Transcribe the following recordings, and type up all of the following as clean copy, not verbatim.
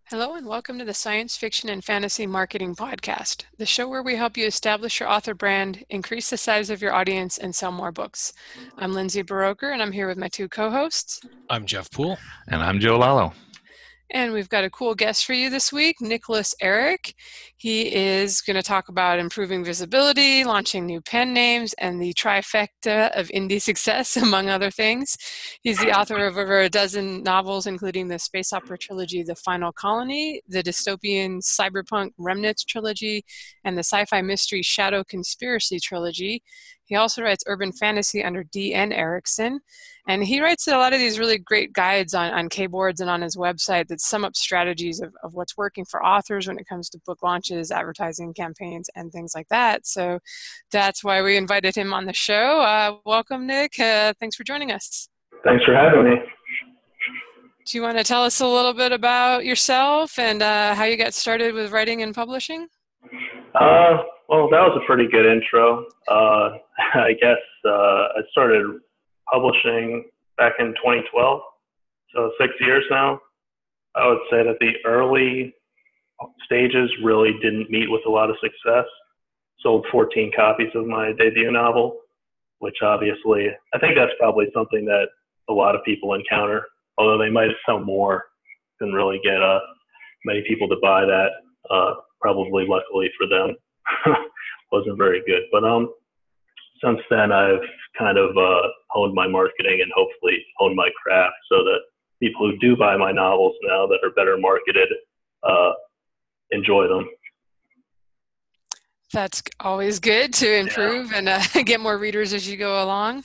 Hello and welcome to the Science Fiction and Fantasy Marketing Podcast, the show where we help you establish your author brand, increase the size of your audience, and sell more books. I'm Lindsay Baroker, and I'm here with my two co-hosts. I'm Jeff Poole. And I'm Joe Lalo. And we've got a cool guest for you this week, Nicholas Erik. He is going to talk about improving visibility, launching new pen names, and the trifecta of indie success, among other things. He's the author of over a dozen novels, including the space opera trilogy, The Final Colony, the dystopian cyberpunk Remnants trilogy, and the sci-fi mystery Shadow Conspiracy trilogy. He also writes urban fantasy under D.N. Erickson. And he writes a lot of these really great guides on Kboards and on his website that sum up strategies of what's working for authors when it comes to book launches, advertising campaigns, and things like that. So that's why we invited him on the show. Welcome, Nick. Thanks for joining us. Thanks for having me. Do you want to tell us a little bit about yourself and how you got started with writing and publishing? Well, that was a pretty good intro. I guess I started publishing back in 2012, so 6 years now. I would say that the early stages really didn't meet with a lot of success. Sold 14 copies of my debut novel, which obviously, I think that's probably something that a lot of people encounter, although they might sell more, didn't really get many people to buy that. Probably luckily for them, wasn't very good. But since then, I've kind of honed my marketing and hopefully honed my craft so that people who do buy my novels now that are better marketed enjoy them. That's always good to improve and get more readers as you go along.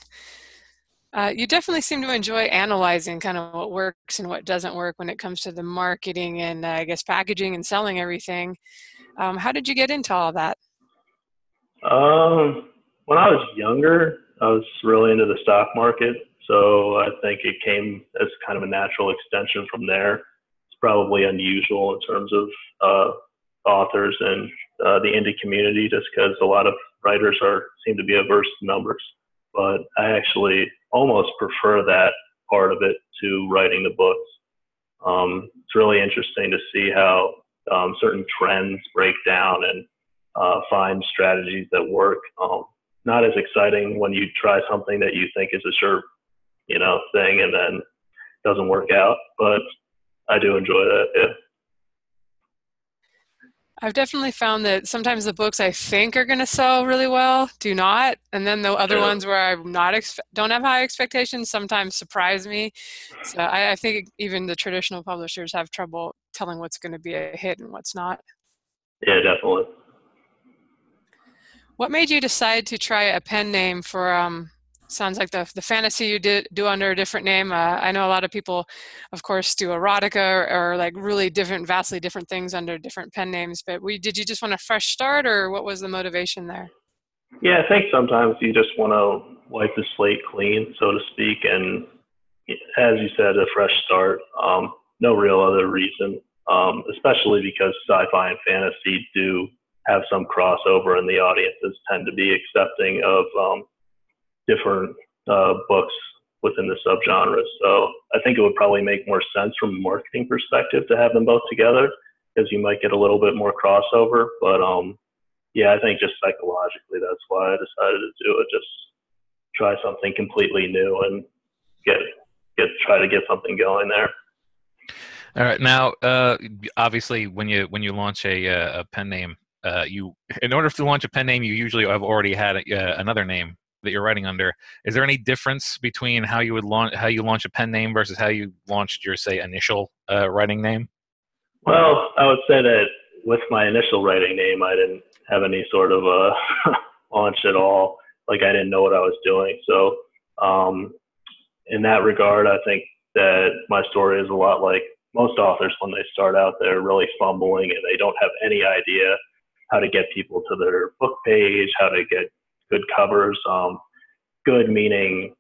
You definitely seem to enjoy analyzing kind of what works and what doesn't work when it comes to the marketing and I guess packaging and selling everything. How did you get into all that? When I was younger, I was really into the stock market. So I think it came as kind of a natural extension from there. It's probably unusual in terms of authors and the indie community, just because a lot of writers seem to be averse to numbers. But I actually almost prefer that part of it to writing the books. It's really interesting to see how certain trends break down and find strategies that work. Not as exciting when you try something that you think is a sure, thing and then doesn't work out. But I do enjoy that. Yeah. I've definitely found that sometimes the books I think are going to sell really well do not, and then the other ones where I'm don't have high expectations sometimes surprise me. So I think even the traditional publishers have trouble telling what's going to be a hit and what's not. Yeah, definitely. What made you decide to try a pen name for? Sounds like the fantasy you do under a different name. I know a lot of people, of course, do erotica or like really different, vastly different things under different pen names. But did you just want a fresh start, or what was the motivation there? Yeah, I think sometimes you just want to wipe the slate clean, so to speak, and as you said, a fresh start. No real other reason, especially because sci-fi and fantasy do have some crossover, and the audiences tend to be accepting of different books within the subgenres. So I think it would probably make more sense from a marketing perspective to have them both together, because you might get a little bit more crossover. But yeah, I think just psychologically, that's why I decided to do it. Just try something completely new and try to get something going there. All right. Now, obviously, when you launch a pen name, in order to launch a pen name, you usually have already had another name that you're writing under. Is there any difference between how you launch a pen name versus how you launched your, say, initial writing name? Well, I would say that with my initial writing name, I didn't have any sort of launch at all. Like, I didn't know what I was doing. So in that regard, I think that my story is a lot like most authors when they start out. They're really fumbling and they don't have any idea how to get people to their book page, how to get good covers. Good meaning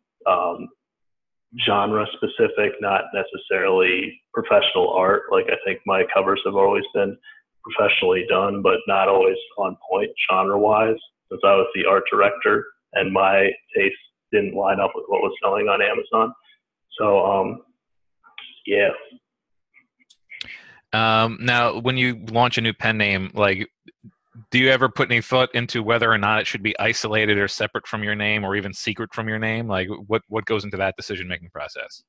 genre specific, not necessarily professional art. Like, I think my covers have always been professionally done, but not always on point genre wise, since I was the art director and my taste didn't line up with what was selling on Amazon. So yeah. Now, when you launch a new pen name, like, do you ever put any thought into whether or not it should be isolated or separate from your name, or even secret from your name? Like, what goes into that decision-making process?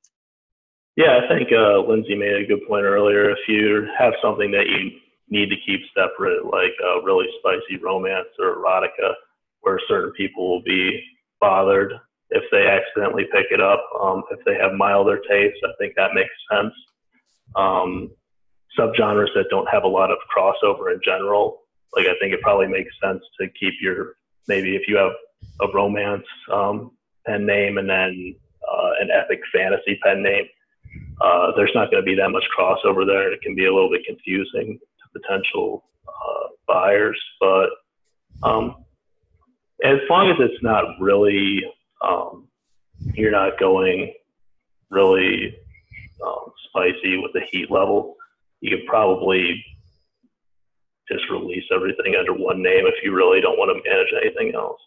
Yeah, I think Lindsay made a good point earlier. If you have something that you need to keep separate, like really spicy romance or erotica, where certain people will be bothered if they accidentally pick it up, if they have milder tastes, I think that makes sense. Um, Subgenres that don't have a lot of crossover in general, like I think it probably makes sense to keep your, maybe if you have a romance pen name and then an epic fantasy pen name, there's not going to be that much crossover there, and it can be a little bit confusing to potential buyers. But as long as it's not really, you're not going really spicy with the heat level, you could probably just release everything under one name if you really don't want to manage anything else.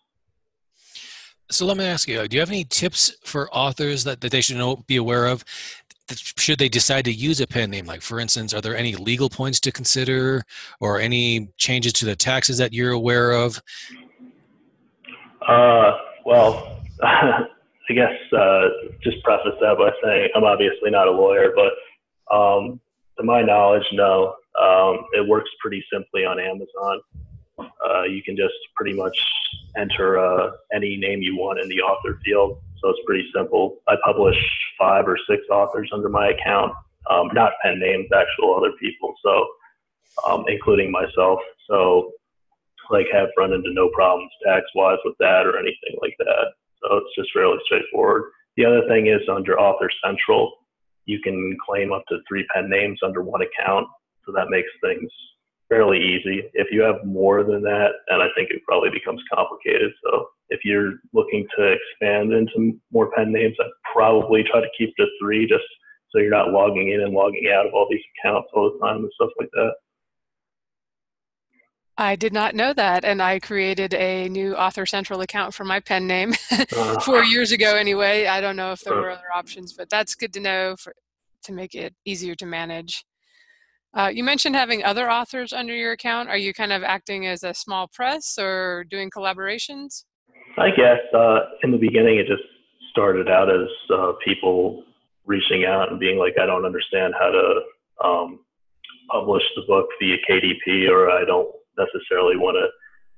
So let me ask you, do you have any tips for authors that they should be aware of should they decide to use a pen name? Like, for instance, are there any legal points to consider or any changes to the taxes that you're aware of? Well, I guess just preface that by saying I'm obviously not a lawyer, but to my knowledge, no. It works pretty simply on Amazon. You can just pretty much enter any name you want in the author field. So it's pretty simple. I publish 5 or 6 authors under my account, not pen names, actual other people. So including myself. So like have run into no problems tax-wise with that or anything like that. So it's just really straightforward. The other thing is under Author Central, you can claim up to 3 pen names under one account. So that makes things fairly easy. If you have more than that, and I think it probably becomes complicated. So if you're looking to expand into more pen names, I'd probably try to keep to 3 just so you're not logging in and logging out of all these accounts all the time and stuff like that. I did not know that, and I created a new Author Central account for my pen name 4 years ago anyway. I don't know if there were other options, but that's good to know to make it easier to manage. You mentioned having other authors under your account. Are you kind of acting as a small press or doing collaborations? I guess in the beginning, it just started out as people reaching out and being like, I don't understand how to publish the book via KDP, or I don't necessarily want to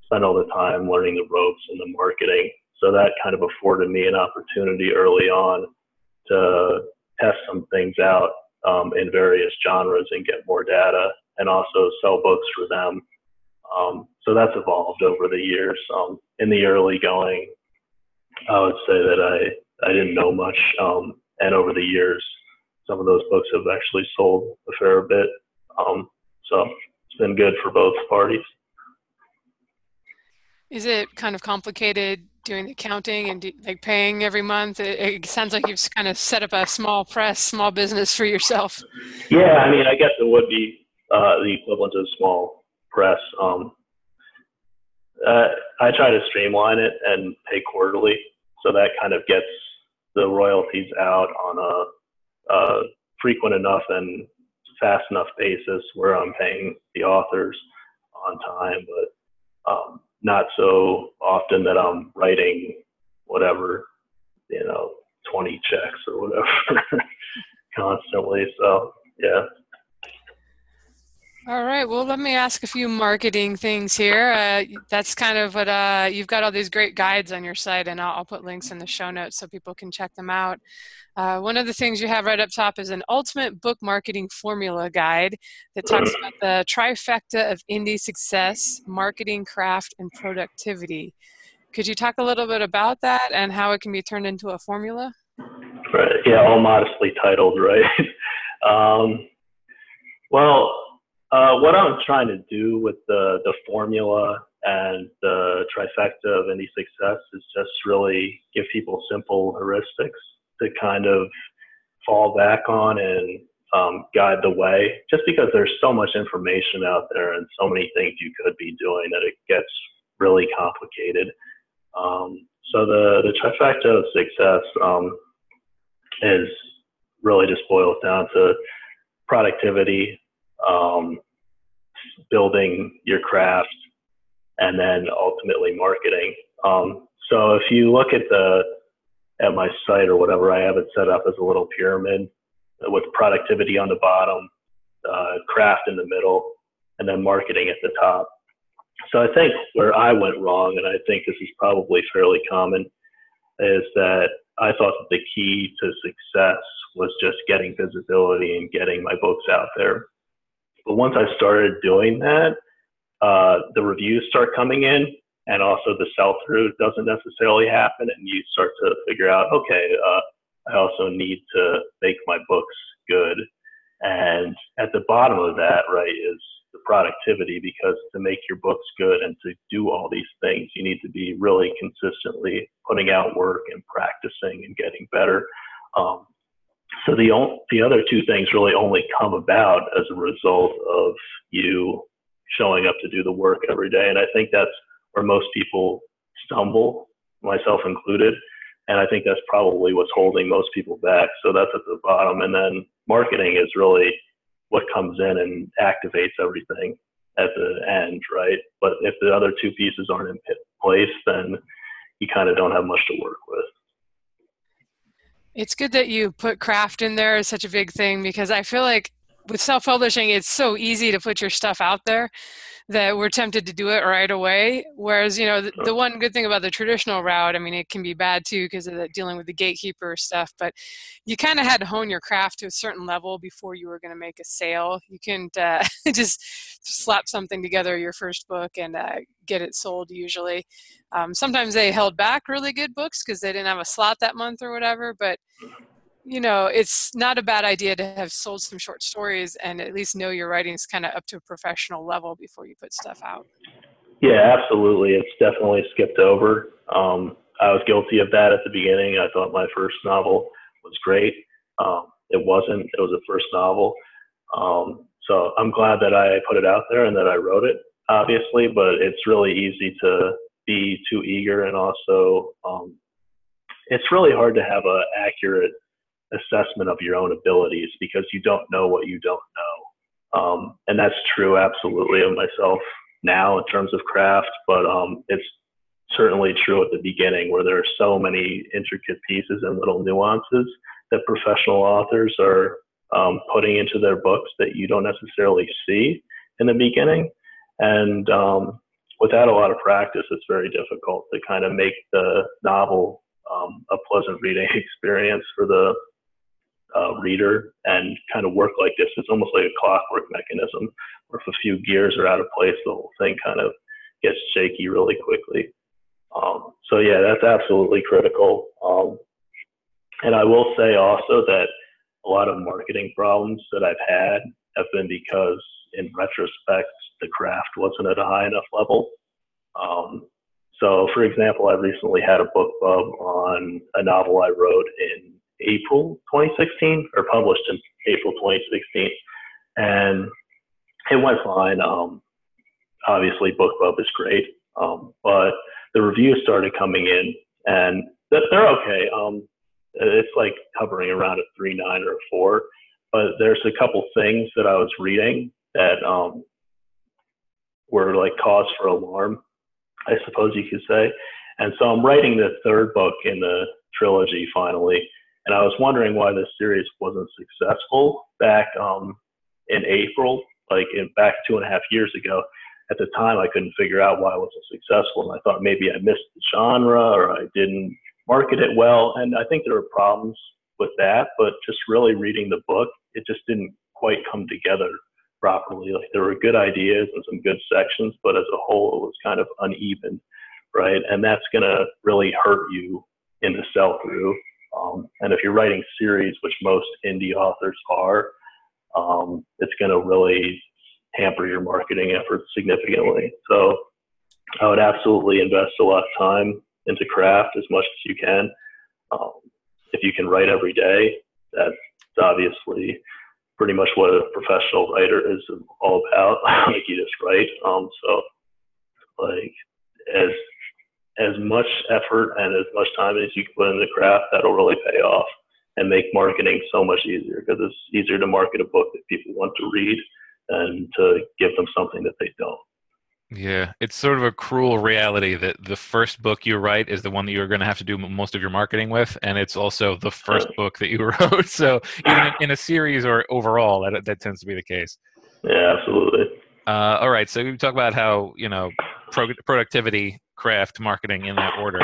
spend all the time learning the ropes and the marketing. So that kind of afforded me an opportunity early on to test some things out in various genres and get more data and also sell books for them. So that's evolved over the years. In the early going, I would say that I didn't know much. And over the years, some of those books have actually sold a fair bit. So it's been good for both parties. Is it kind of complicated doing the accounting and like paying every month? It sounds like you've kind of set up a small press, small business for yourself. Yeah, I mean, I guess it would be the equivalent of a small press. I try to streamline it and pay quarterly, so that kind of gets the royalties out on a frequent enough and fast enough basis where I'm paying the authors on time, but not so often that I'm writing whatever, 20 checks or whatever constantly. So yeah. All right, well, let me ask a few marketing things here. That's kind of what you've got all these great guides on your site, and I'll put links in the show notes so people can check them out. One of the things you have right up top is an ultimate book marketing formula guide that talks about the trifecta of indie success, marketing, craft, and productivity. Could you talk a little bit about that and how it can be turned into a formula? Right. Yeah, all modestly titled, right? What I'm trying to do with the formula and the trifecta of indie success is just really give people simple heuristics to kind of fall back on and guide the way, just because there's so much information out there and so many things you could be doing that it gets really complicated. So the trifecta of success is really just boils down to productivity, um, building your craft, and then ultimately marketing. So if you look at my site or whatever, I have it set up as a little pyramid with productivity on the bottom, craft in the middle, and then marketing at the top. So I think where I went wrong, and I think this is probably fairly common, is that I thought that the key to success was just getting visibility and getting my books out there. But once I started doing that, the reviews start coming in, and also the sell-through doesn't necessarily happen, and you start to figure out, okay, I also need to make my books good. And at the bottom of that, right, is the productivity, because to make your books good and to do all these things, you need to be really consistently putting out work and practicing and getting better. So the other two things really only come about as a result of you showing up to do the work every day. And I think that's where most people stumble, myself included. And I think that's probably what's holding most people back. So that's at the bottom. And then marketing is really what comes in and activates everything at the end, right? But if the other two pieces aren't in place, then you kind of don't have much to work with. It's good that you put craft in there as such a big thing, because I feel like with self-publishing, it's so easy to put your stuff out there that we're tempted to do it right away. Whereas, you know, the one good thing about the traditional route, I mean, it can be bad too because of the dealing with the gatekeeper stuff, but you kind of had to hone your craft to a certain level before you were going to make a sale. You couldn't just slap something together, your first book, and get it sold usually. Sometimes they held back really good books because they didn't have a slot that month or whatever, but you know, it's not a bad idea to have sold some short stories and at least know your writing's kind of up to a professional level before you put stuff out. Yeah, absolutely. It's definitely skipped over. I was guilty of that at the beginning. I thought my first novel was great. It wasn't. It was a first novel. So I'm glad that I put it out there and that I wrote it, obviously, but it's really easy to be too eager, and also it's really hard to have an accurate assessment of your own abilities because you don't know what you don't know. And that's true absolutely of myself now in terms of craft, but it's certainly true at the beginning where there are so many intricate pieces and little nuances that professional authors are putting into their books that you don't necessarily see in the beginning. And without a lot of practice, it's very difficult to kind of make the novel a pleasant reading experience for the reader and kind of work like this. It's almost like a clockwork mechanism where if a few gears are out of place, the whole thing kind of gets shaky really quickly. So yeah, that's absolutely critical. And I will say also that a lot of marketing problems that I've had have been because in retrospect, the craft wasn't at a high enough level. So for example, I recently had a book club on a novel I wrote in April 2016, or published in April 2016, and it went fine. Obviously, book club is great, but the reviews started coming in, and they're okay. It's like hovering around a 3.9 or a 4, but there's a couple things that I was reading that were like cause for alarm, I suppose you could say. And so I'm writing the third book in the trilogy finally. And I was wondering why this series wasn't successful back in April, back 2.5 years ago. At the time, I couldn't figure out why it wasn't successful. And I thought maybe I missed the genre or I didn't market it well. And I think there were problems with that, but just really reading the book, it just didn't quite come together properly. Like there were good ideas and some good sections, but as a whole, it was kind of uneven, right? And that's going to really hurt you in the sell-through. And if you're writing series, which most indie authors are, it's going to really hamper your marketing efforts significantly. So I would absolutely invest a lot of time into craft as much as you can. If you can write every day, that's obviously pretty much what a professional writer is all about. Like you just write. So like as much effort and as much time as you can put into craft, that'll really pay off and make marketing so much easier, because it's easier to market a book that people want to read and to give them something that they don't. Yeah, it's sort of a cruel reality that the first book you write is the one that you're going to have to do most of your marketing with, and it's also the first book that you wrote. So even in a series or overall, that tends to be the case. Yeah, absolutely. All right, so we talk about how, productivity, craft, marketing in that order.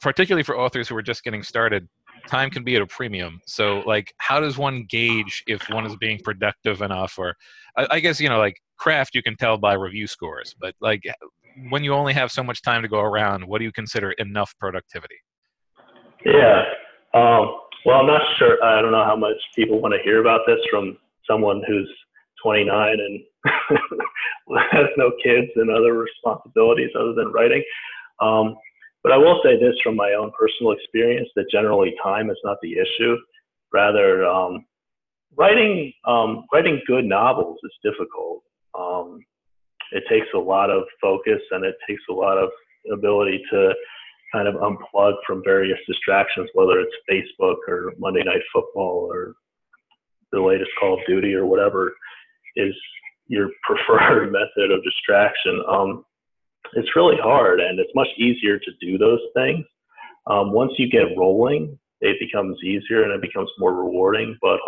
Particularly for authors who are just getting started, time can be at a premium. So, like, how does one gauge if one is being productive enough? Or, I guess, like craft, you can tell by review scores. But, like, when you only have so much time to go around, what do you consider enough productivity? Yeah. Well, I'm not sure. I don't know how much people want to hear about this from someone who's 29 and has no kids and other responsibilities other than writing. But I will say this from my own personal experience, that generally time is not the issue. Rather, writing good novels is difficult. It takes a lot of focus, and it takes a lot of ability to kind of unplug from various distractions, whether it's Facebook or Monday Night Football or the latest Call of Duty or whatever is your preferred method of distraction. It's really hard, and it's much easier to do those things. Once you get rolling, it becomes easier and it becomes more rewarding. But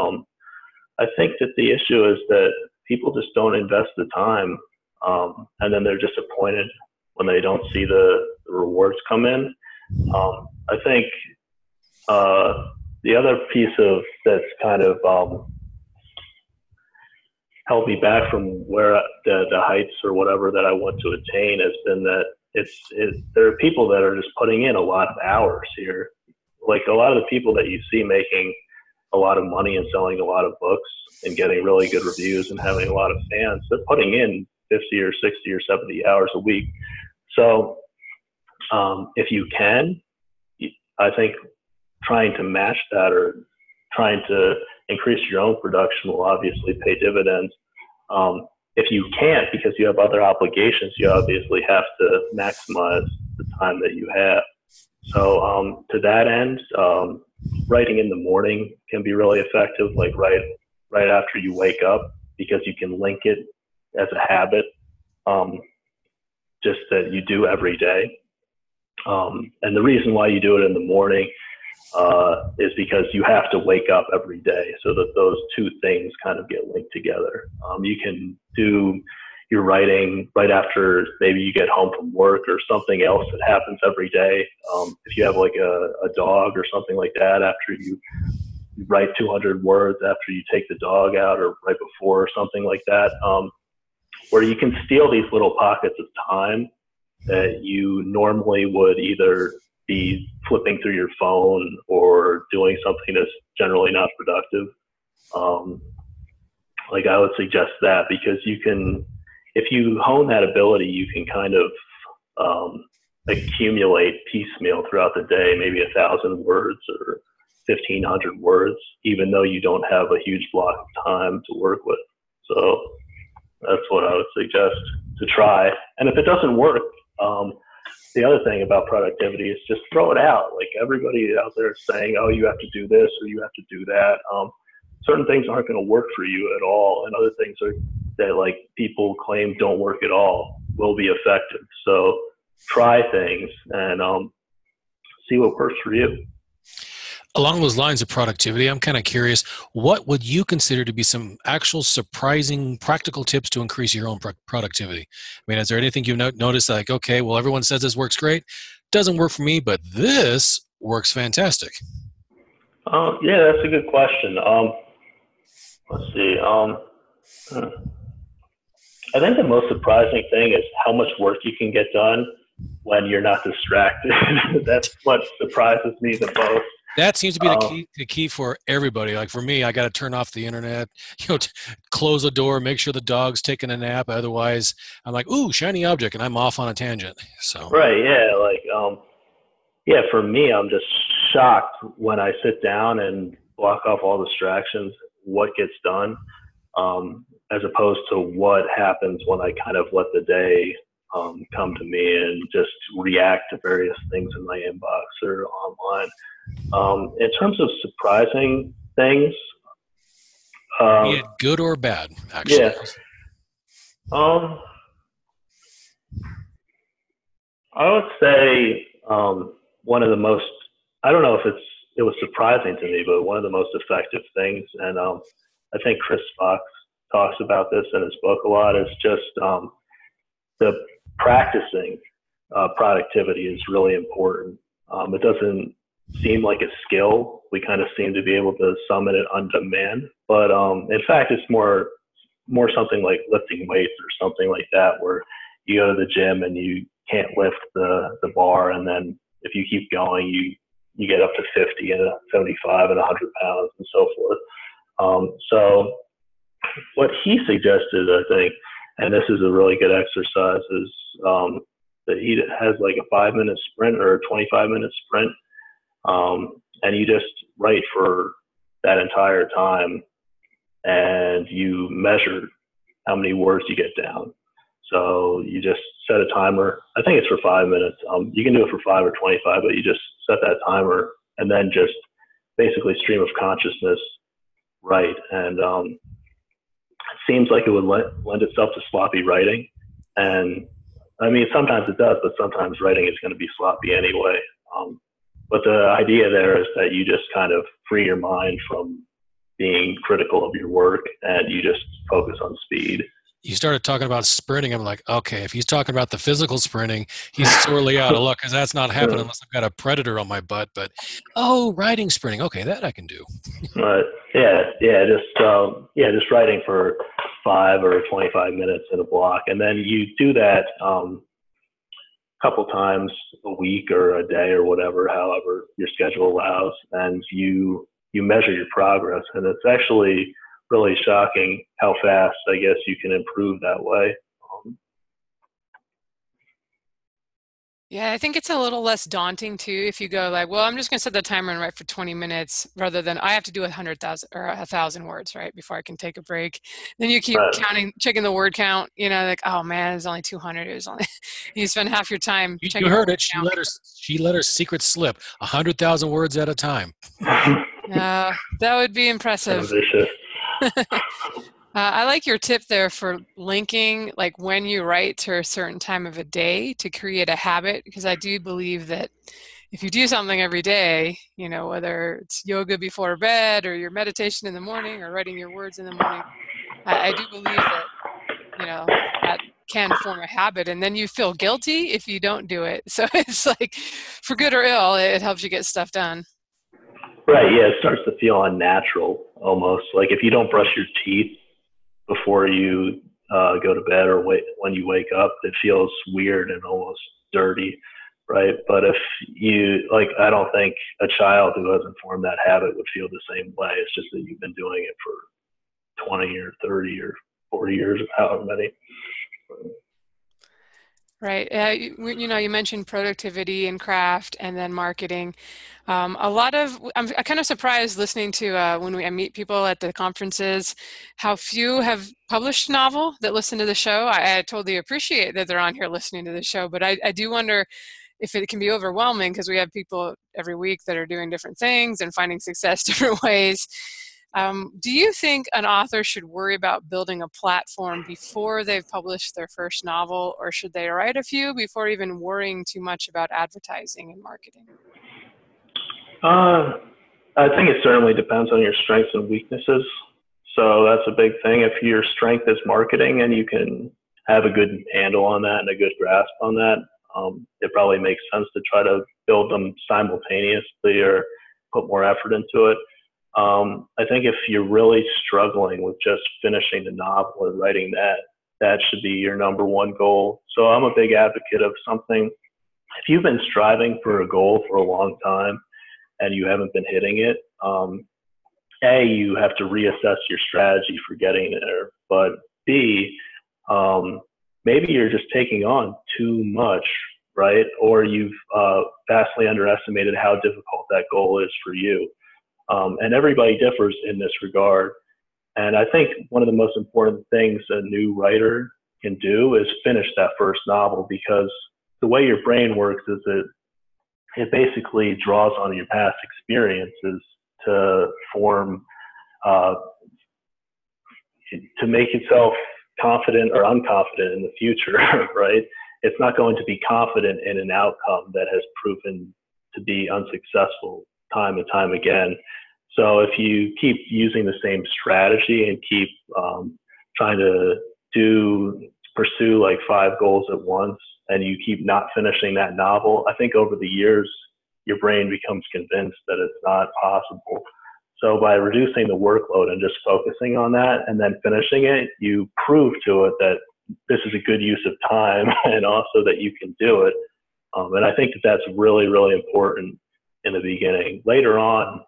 I think that the issue is that people just don't invest the time, and then they're disappointed when they don't see the rewards come in. I think the other piece of that's kind of held me back from where the heights or whatever that I want to attain has been that there are people that are just putting in a lot of hours here. Like a lot of the people that you see making a lot of money and selling a lot of books and getting really good reviews and having a lot of fans, they're putting in 50 or 60 or 70 hours a week. So if you can, I think trying to match that or trying to increase your own production will obviously pay dividends. If you can't, because you have other obligations, you obviously have to maximize the time that you have. So to that end, writing in the morning can be really effective, like right after you wake up, because you can link it as a habit, just that you do every day. And the reason why you do it in the morning is because you have to wake up every day, so that those two things kind of get linked together. You can do your writing right after maybe you get home from work or something else that happens every day. If you have like a dog or something like that, after you write 200 words after you take the dog out or right before or something like that, where you can steal these little pockets of time that you normally would either be flipping through your phone or doing something that's generally not productive. Like I would suggest that, because you can, if you hone that ability, you can kind of accumulate piecemeal throughout the day, maybe 1,000 words or 1,500 words, even though you don't have a huge block of time to work with. So that's what I would suggest to try. And if it doesn't work, the other thing about productivity is just throw it out. Like everybody out there is saying, oh, you have to do this or you have to do that. Certain things aren't going to work for you at all, and other things that like people claim don't work at all will be effective. So try things and see what works for you. Along those lines of productivity, I'm kind of curious, what would you consider to be some actual surprising practical tips to increase your own productivity? I mean, is there anything you've noticed like, okay, well, everyone says this works great, doesn't work for me, but this works fantastic? Yeah, that's a good question. Let's see. I think the most surprising thing is how much work you can get done when you're not distracted. That's what surprises me the most. That seems to be the key for everybody. Like for me, I got to turn off the internet, close the door, make sure the dog's taking a nap. Otherwise, I'm like, ooh, shiny object, and I'm off on a tangent. So right, yeah, like yeah, for me, I'm just shocked when I sit down and block off all distractions, what gets done, as opposed to what happens when I kind of let the day come to me and just react to various things in my inbox or online. In terms of surprising things, Be it good or bad, actually. Yeah. I would say one of the most, I don't know if it was surprising to me, but one of the most effective things, and I think Chris Fox talks about this in his book a lot, is just the practicing productivity is really important. It doesn't seem like a skill. We kind of seem to be able to summon it on demand, but in fact, it's more something like lifting weights or something like that, where you go to the gym and you can't lift the bar, and then if you keep going, you get up to 50 and 75 and 100 pounds and so forth. So what he suggested, I think, and this is a really good exercise, is that he has like a 5-minute sprint or a 25-minute sprint, and you just write for that entire time, and you measure how many words you get down. So you just set a timer. I think it's for 5 minutes. You can do it for 5 or 25, but you just set that timer and then just basically stream of consciousness write. And it seems like it would lend itself to sloppy writing. And I mean, sometimes it does, but sometimes writing is going to be sloppy anyway. But the idea there is that you just kind of free your mind from being critical of your work, and you just focus on speed. You started talking about sprinting. I'm like, okay, if he's talking about the physical sprinting, he's sorely out of luck, because that's not happening unless I've got a predator on my butt. But, writing sprinting. Okay, that I can do. Right. Just writing for 5 or 25 minutes in a block. And then you do that a couple times a week or a day or whatever, however your schedule allows. And you measure your progress. And it's actually really shocking how fast, I guess, you can improve that way. Yeah, I think it's a little less daunting too if you go like, well, I'm just going to set the timer and write for 20 minutes rather than I have to do 100,000 or 1,000 words, right, before I can take a break. Then you keep checking the word count, like, oh man, it's only 200. It was only, you spend half your time checking. You heard it. She let her secret slip, 100,000 words at a time. That would be impressive. I like your tip there for linking like when you write to a certain time of a day to create a habit, because I do believe that if you do something every day, whether it's yoga before bed or your meditation in the morning or writing your words in the morning, I do believe that, that can form a habit, and then you feel guilty if you don't do it. So it's like, for good or ill, it helps you get stuff done. Right, yeah, it starts to feel unnatural almost. Like if you don't brush your teeth before you go to bed or when you wake up, it feels weird and almost dirty, right? But if you, I don't think a child who hasn't formed that habit would feel the same way. It's just that you've been doing it for 20 or 30 or 40 years, or however many. Right. You mentioned productivity and craft and then marketing. I'm kind of surprised listening to when I meet people at the conferences, how few have published a novel that listen to the show. I totally appreciate that they're on here listening to the show, but I do wonder if it can be overwhelming because we have people every week that are doing different things and finding success different ways. Do you think an author should worry about building a platform before they've published their first novel, or should they write a few before even worrying too much about advertising and marketing? I think it certainly depends on your strengths and weaknesses. So that's a big thing. If your strength is marketing and you can have a good handle on that and a good grasp on that, it probably makes sense to try to build them simultaneously or put more effort into it. I think if you're really struggling with just finishing the novel and writing that should be your number one goal. So I'm a big advocate of something. If you've been striving for a goal for a long time and you haven't been hitting it, A, you have to reassess your strategy for getting there. But B, maybe you're just taking on too much, right? Or you've vastly underestimated how difficult that goal is for you. And everybody differs in this regard. And I think one of the most important things a new writer can do is finish that first novel, because the way your brain works is that it basically draws on your past experiences to form to make yourself confident or unconfident in the future, right? It's not going to be confident in an outcome that has proven to be unsuccessful time and time again. So if you keep using the same strategy and keep trying to pursue like 5 goals at once, and you keep not finishing that novel, I think over the years, your brain becomes convinced that it's not possible. So by reducing the workload and just focusing on that and then finishing it, you prove to it that this is a good use of time and also that you can do it. And I think that that's really, really important in the beginning. Later on,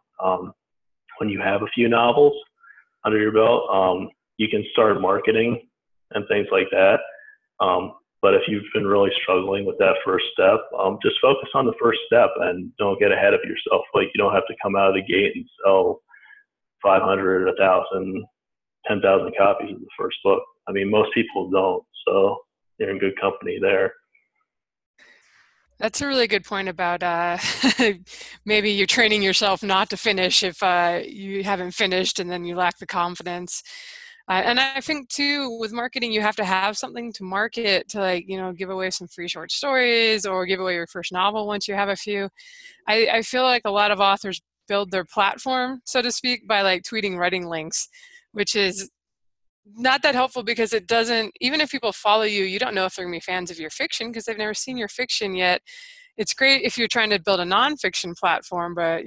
when you have a few novels under your belt, you can start marketing and things like that. But if you've been really struggling with that first step, just focus on the first step and don't get ahead of yourself. Like, you don't have to come out of the gate and sell 500, 1,000, 10,000 copies of the first book. I mean, most people don't, so you're in good company there. That's a really good point about maybe you're training yourself not to finish if you haven't finished and then you lack the confidence. And I think too, with marketing, you have to have something to market to, like, give away some free short stories or give away your first novel once you have a few. I feel like a lot of authors build their platform, so to speak, by like tweeting writing links, which is not that helpful because it doesn't, even if people follow you, you don't know if they're going to be fans of your fiction because they've never seen your fiction yet. It's great if you're trying to build a nonfiction platform, but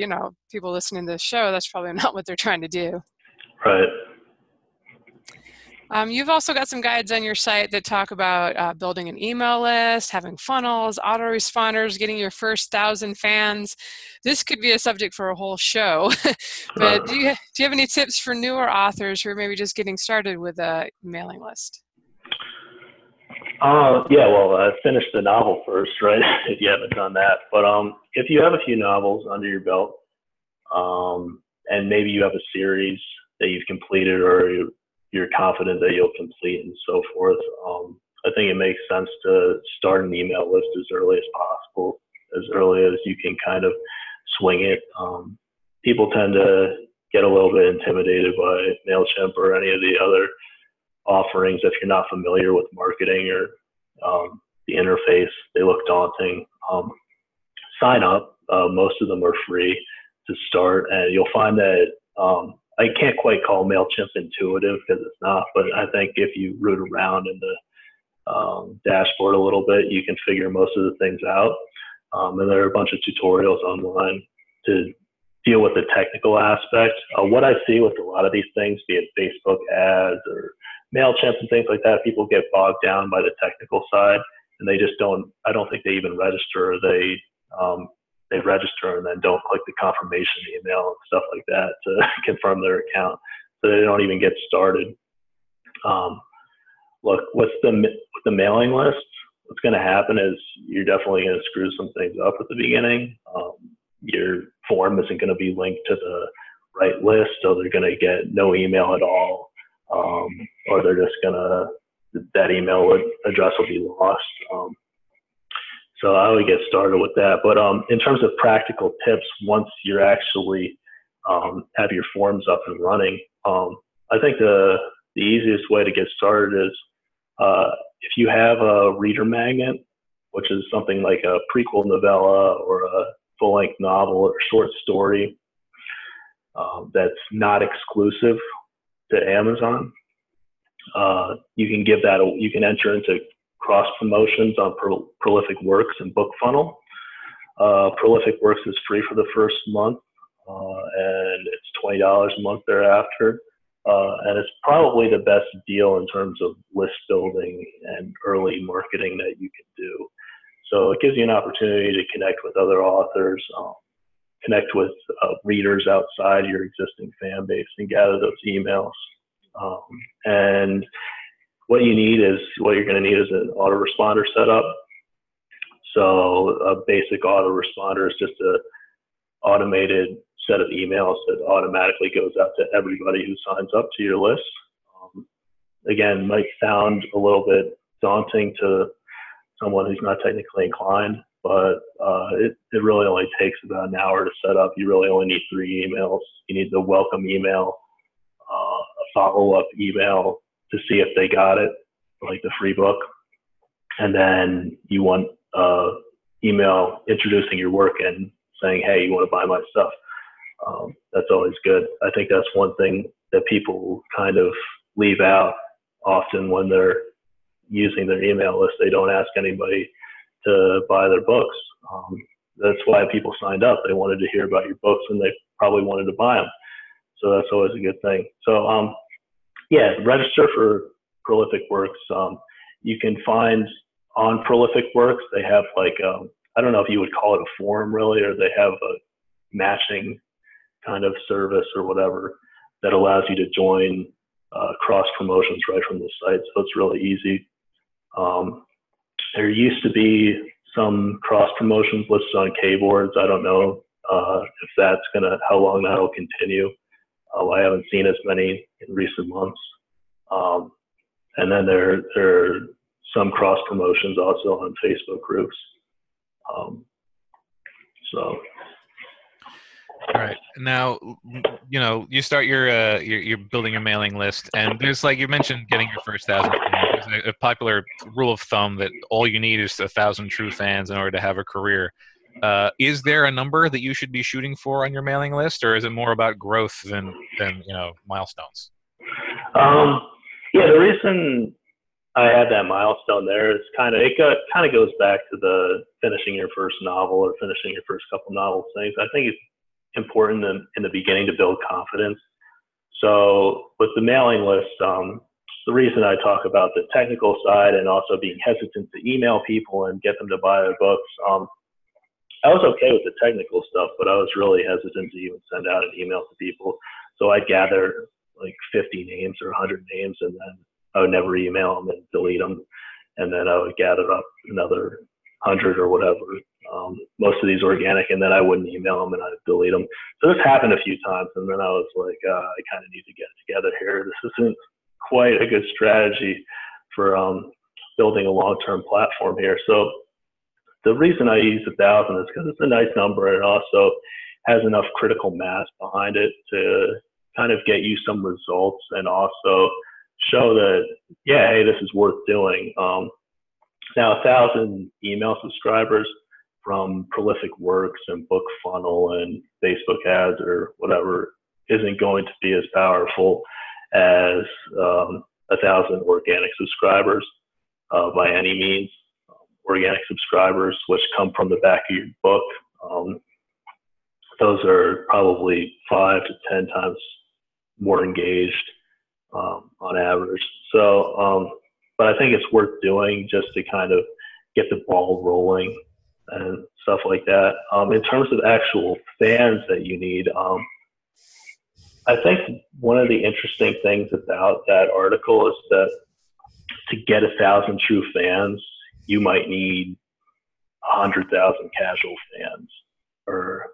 people listening to this show, that's probably not what they're trying to do. Right. You've also got some guides on your site that talk about building an email list, having funnels, autoresponders, getting your first 1,000 fans. This could be a subject for a whole show. But do you have any tips for newer authors who are maybe just getting started with a mailing list? Yeah, well, finish the novel first, right? If you haven't done that. But if you have a few novels under your belt, and maybe you have a series that you've completed or you're confident that you'll complete and so forth, I think it makes sense to start an email list as early as possible, as early as you can kind of swing it. People tend to get a little bit intimidated by MailChimp or any of the other offerings if you're not familiar with marketing or the interface. They look daunting. Sign up. Most of them are free to start, and you'll find that I can't quite call MailChimp intuitive because it's not, but I think if you root around in the dashboard a little bit, you can figure most of the things out. And there are a bunch of tutorials online to deal with the technical aspect. What I see with a lot of these things, be it Facebook ads or MailChimp and things like that, people get bogged down by the technical side, and they just I don't think they even register. They register and then don't click the confirmation email and stuff like that to confirm their account. So they don't even get started. Look, with the mailing list, what's going to happen is you're definitely going to screw some things up at the beginning. Your form isn't going to be linked to the right list, so they're going to get no email at all, or they're just that email address will be lost. So I would get started with that. But in terms of practical tips, once you're actually have your forms up and running, I think the easiest way to get started is if you have a reader magnet, which is something like a prequel novella or a full-length novel or short story that's not exclusive to Amazon, you can enter into cross promotions on Prolific Works and BookFunnel. Prolific Works is free for the first month, and it's $20 a month thereafter. And it's probably the best deal in terms of list building and early marketing that you can do. So it gives you an opportunity to connect with other authors, connect with readers outside your existing fan base, and gather those emails. And what you're going to need is an autoresponder setup. So a basic autoresponder is just an automated set of emails that automatically goes out to everybody who signs up to your list. Again, might sound a little bit daunting to someone who's not technically inclined, but it really only takes about an hour to set up. You really only need 3 emails. You need the welcome email, a follow-up email to see if they got it, like the free book. And then you want email introducing your work and saying, hey, you want to buy my stuff. That's always good. I think that's one thing that people kind of leave out often when they're using their email list. They don't ask anybody to buy their books. That's why people signed up. They wanted to hear about your books, and they probably wanted to buy them. So that's always a good thing. So yeah, register for Prolific Works. You can find on Prolific Works, they have like, I don't know if you would call it a forum really, or they have a matching kind of service or whatever that allows you to join cross promotions right from the site. So it's really easy. There used to be some cross promotions listed on Kboards. I don't know if that's how long that'll continue. I haven't seen as many in recent months. And then there are some cross promotions also on Facebook groups. So. All right. Now, you start you're building your mailing list, and there's, like you mentioned, getting your first 1,000 fans. There's a popular rule of thumb that all you need is 1,000 true fans in order to have a career. Is there a number that you should be shooting for on your mailing list, or is it more about growth than milestones? Yeah, the reason I had that milestone there is kind of goes back to the finishing your first novel or finishing your first couple novels things. I think it's important in the beginning to build confidence. So with the mailing list, the reason I talk about the technical side and also being hesitant to email people and get them to buy their books, I was okay with the technical stuff, but I was really hesitant to even send out an email to people. So I'd gather like 50 names or 100 names, and then I would never email them and delete them. And then I would gather up another 100 or whatever, most of these organic, and then I wouldn't email them and I'd delete them. So this happened a few times, and then I was like, I kind of need to get it together here. This isn't quite a good strategy for building a long-term platform here. So the reason I use 1,000 is because it's a nice number, and it also has enough critical mass behind it to kind of get you some results and also show that, yeah, hey, this is worth doing. Now, 1,000 email subscribers from Prolific Works and Book Funnel and Facebook ads or whatever isn't going to be as powerful as 1,000 organic subscribers by any means. Organic subscribers, which come from the back of your book, those are probably 5 to 10 times more engaged on average. So, but I think it's worth doing just to kind of get the ball rolling and stuff like that. In terms of actual fans that you need, I think one of the interesting things about that article is that to get 1,000 true fans, you might need 100,000 casual fans or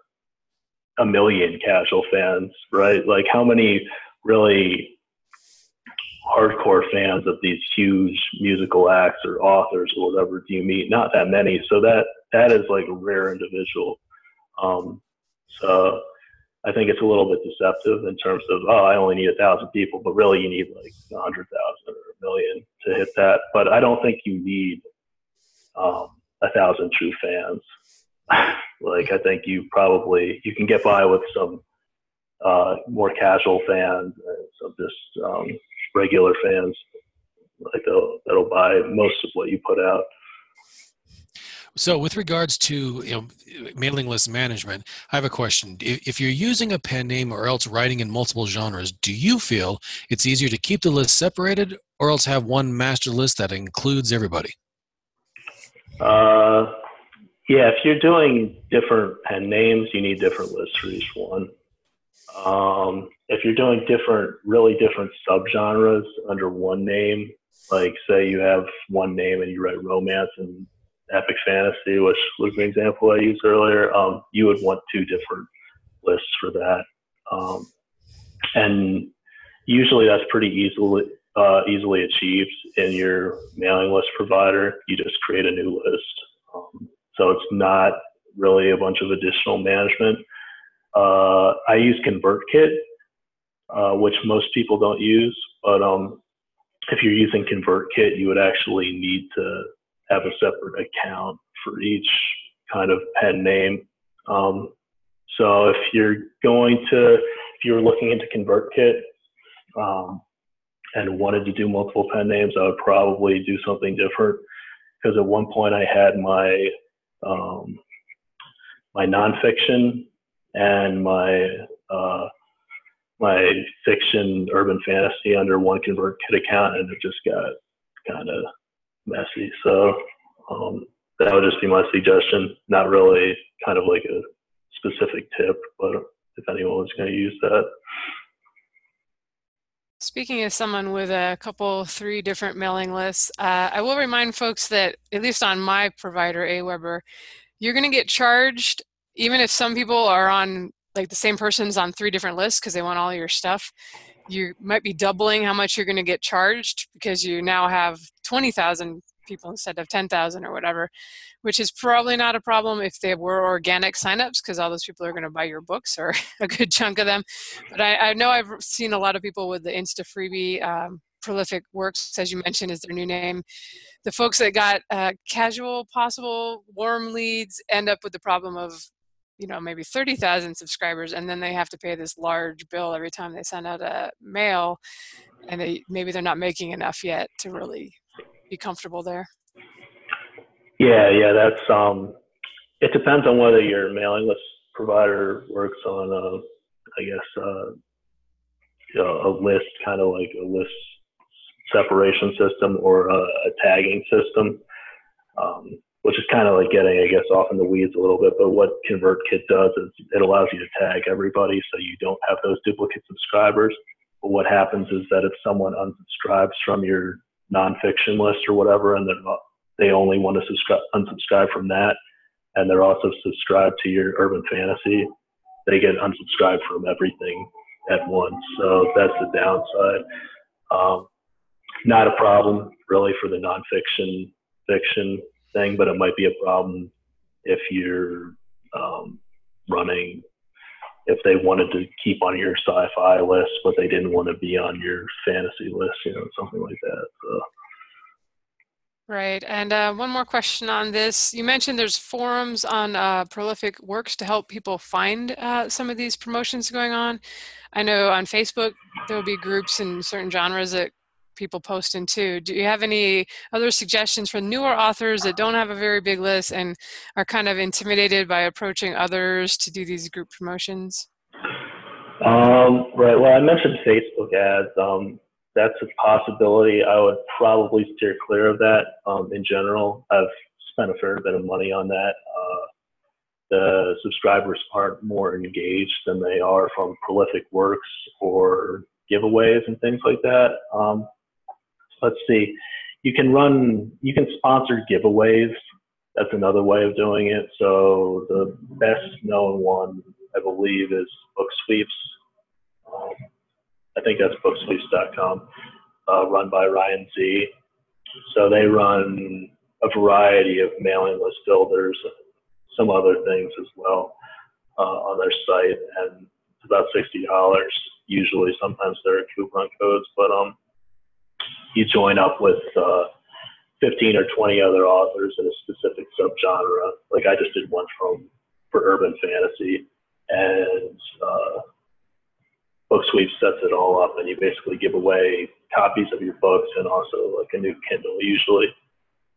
1 million casual fans, right? Like, how many really hardcore fans of these huge musical acts or authors or whatever do you meet? Not that many. So that is like a rare individual. So I think it's a little bit deceptive in terms of, oh, I only need 1,000 people, but really you need like 100,000 or 1 million to hit that. But I don't think you need 1,000 true fans. Like, I think you can get by with some more casual fans and some just regular fans. Like, that'll buy most of what you put out. So with regards to mailing list management, I have a question. If you're using a pen name or else writing in multiple genres, do you feel it's easier to keep the list separated or else have one master list that includes everybody? Yeah, if you're doing different pen names, you need different lists for each one. If you're doing really different subgenres under one name, like say you have one name and you write romance and epic fantasy, which was an example I used earlier, you would want 2 different lists for that. And usually that's pretty easily achieved in your mailing list provider. You just create a new list. So it's not really a bunch of additional management. I use ConvertKit. which most people don't use. But if you're using ConvertKit, you would actually need to have a separate account for each kind of pen name. So if you're looking into ConvertKit and wanted to do multiple pen names, I would probably do something different. Because at one point I had my my nonfiction and my fiction urban fantasy under one ConvertKit account, and it just got kind of messy. So that would just be my suggestion. Not really kind of like a specific tip, but if anyone was going to use that. Speaking as someone with a couple, 3 different mailing lists, I will remind folks that, at least on my provider, Aweber, you're going to get charged, even if some people are on, like the same person's on 3 different lists because they want all your stuff. You might be doubling how much you're going to get charged because you now have 20,000 people instead of 10,000 or whatever, which is probably not a problem if they were organic signups, because all those people are going to buy your books, or a good chunk of them. But I know I've seen a lot of people with the Insta freebie, Prolific Works, as you mentioned, is their new name. The folks that got casual, possible, warm leads end up with the problem of, maybe 30,000 subscribers, and then they have to pay this large bill every time they send out a mail, and maybe they're not making enough yet to really be comfortable there. Yeah, that's it depends on whether your mailing list provider works on a list, kind of like a list separation system, or a tagging system, which is kind of like getting, I guess, off in the weeds a little bit. But what ConvertKit does is it allows you to tag everybody so you don't have those duplicate subscribers. But what happens is that if someone unsubscribes from your nonfiction list or whatever, and they only want to unsubscribe from that, and they're also subscribed to your urban fantasy, they get unsubscribed from everything at once. So that's the downside. Not a problem really for the nonfiction fiction thing, but it might be a problem if you're if they wanted to keep on your sci-fi list, but they didn't want to be on your fantasy list, something like that. So. Right. And one more question on this. You mentioned there's forums on Prolific Works to help people find some of these promotions going on. I know on Facebook there will be groups in certain genres that people post into. Do you have any other suggestions for newer authors that don't have a very big list and are kind of intimidated by approaching others to do these group promotions? Right. Well, I mentioned Facebook ads. That's a possibility. I would probably steer clear of that. In general, I've spent a fair bit of money on that. The subscribers aren't more engaged than they are from Prolific Works or giveaways and things like that. Let's see. You can sponsor giveaways. That's another way of doing it. So the best known one, I believe, is Book Sweeps. I think that's booksweeps.com, run by Ryan Z. So they run a variety of mailing list builders, some other things as well on their site, and it's about $60 usually. Sometimes there are coupon codes, but you join up with 15 or 20 other authors in a specific subgenre. Like I just did one for urban fantasy, and Book Sweep sets it all up, and you basically give away copies of your books and also like a new Kindle usually.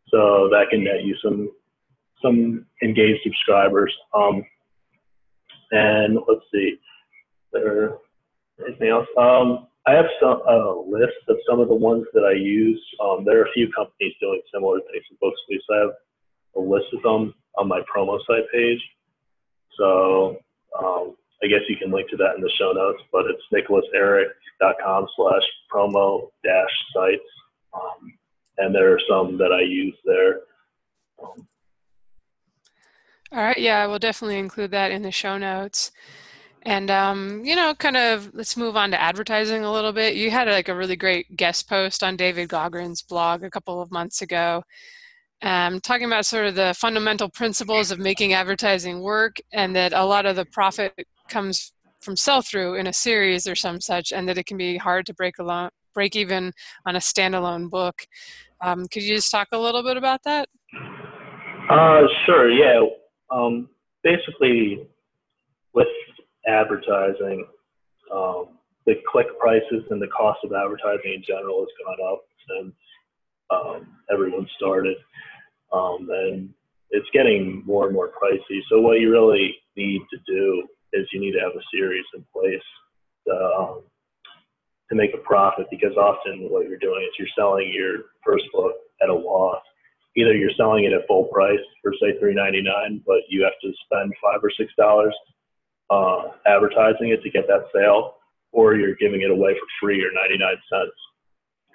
So that can net you some engaged subscribers. And let's see, anything else? I have a list of some of the ones that I use. There are a few companies doing similar things to Book Sweep. So I have a list of them on my promo site page. So I guess you can link to that in the show notes, but it's nicholaserik.com/promo-sites. And there are some that I use there. All right. Yeah, I will definitely include that in the show notes. And, kind of let's move on to advertising a little bit. You had like a really great guest post on David Gaughran's blog a couple of months ago, talking about sort of the fundamental principles of making advertising work, and that a lot of the profit comes from sell-through in a series or some such, and that it can be hard to break even on a standalone book. Could you just talk a little bit about that? Sure, yeah. Basically, with advertising, the click prices and the cost of advertising in general has gone up since everyone started, and it's getting more and more pricey. So what you really need to do is you need to have a series in place to make a profit, because often what you're doing is you're selling your first book at a loss. Either you're selling it at full price for say $3.99, but you have to spend $5 or $6 advertising it to get that sale, or you're giving it away for free or 99 cents,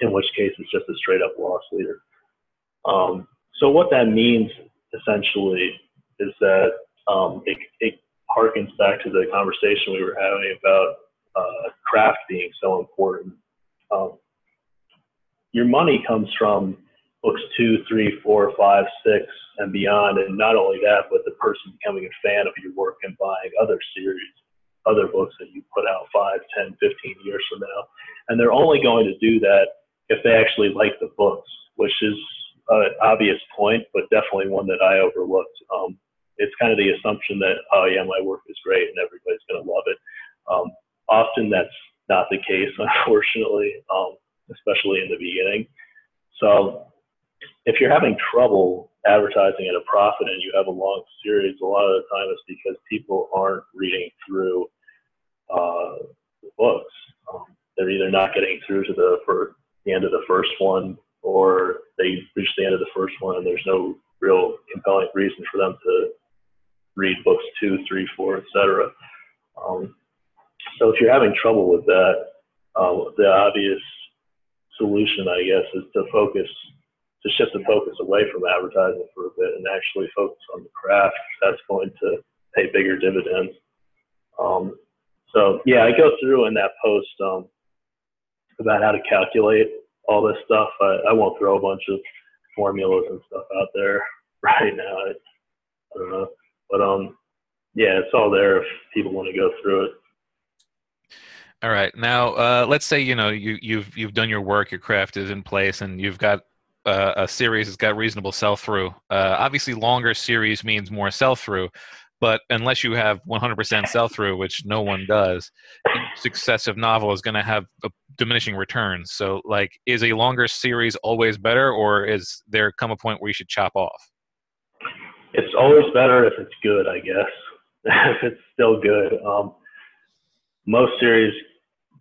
in which case it's just a straight up loss leader. So what that means essentially is that it harkens back to the conversation we were having about craft being so important. Your money comes from books 2, 3, 4, 5, 6, and beyond. And not only that, but the person becoming a fan of your work and buying other series, other books that you put out 5, 10, 15 years from now. And they're only going to do that if they actually like the books, which is an obvious point, but definitely one that I overlooked. It's kind of the assumption that, oh yeah, my work is great and everybody's going to love it. Often that's not the case, unfortunately, especially in the beginning. So if you're having trouble advertising at a profit and you have a long series, a lot of the time it's because people aren't reading through the books. They're either not getting through to the end of the first one, or they reach the end of the first one and there's no real compelling reason for them to read books 2, 3, 4, etc. So if you're having trouble with that, the obvious solution, I guess, is to shift the focus away from advertising for a bit and actually focus on the craft. That's going to pay bigger dividends. So yeah, I go through in that post about how to calculate all this stuff. I won't throw a bunch of formulas and stuff out there right now. I don't know, but yeah, it's all there if people want to go through it. All right. Now, let's say you've done your work, your craft is in place, and you've got a series that's got reasonable sell-through. Obviously, longer series means more sell-through, but unless you have 100% sell-through, which no one does, each successive novel is going to have diminishing returns. So, like, is a longer series always better, or is there come a point where you should chop off? It's always better if it's good, I guess. If it's still good. Most series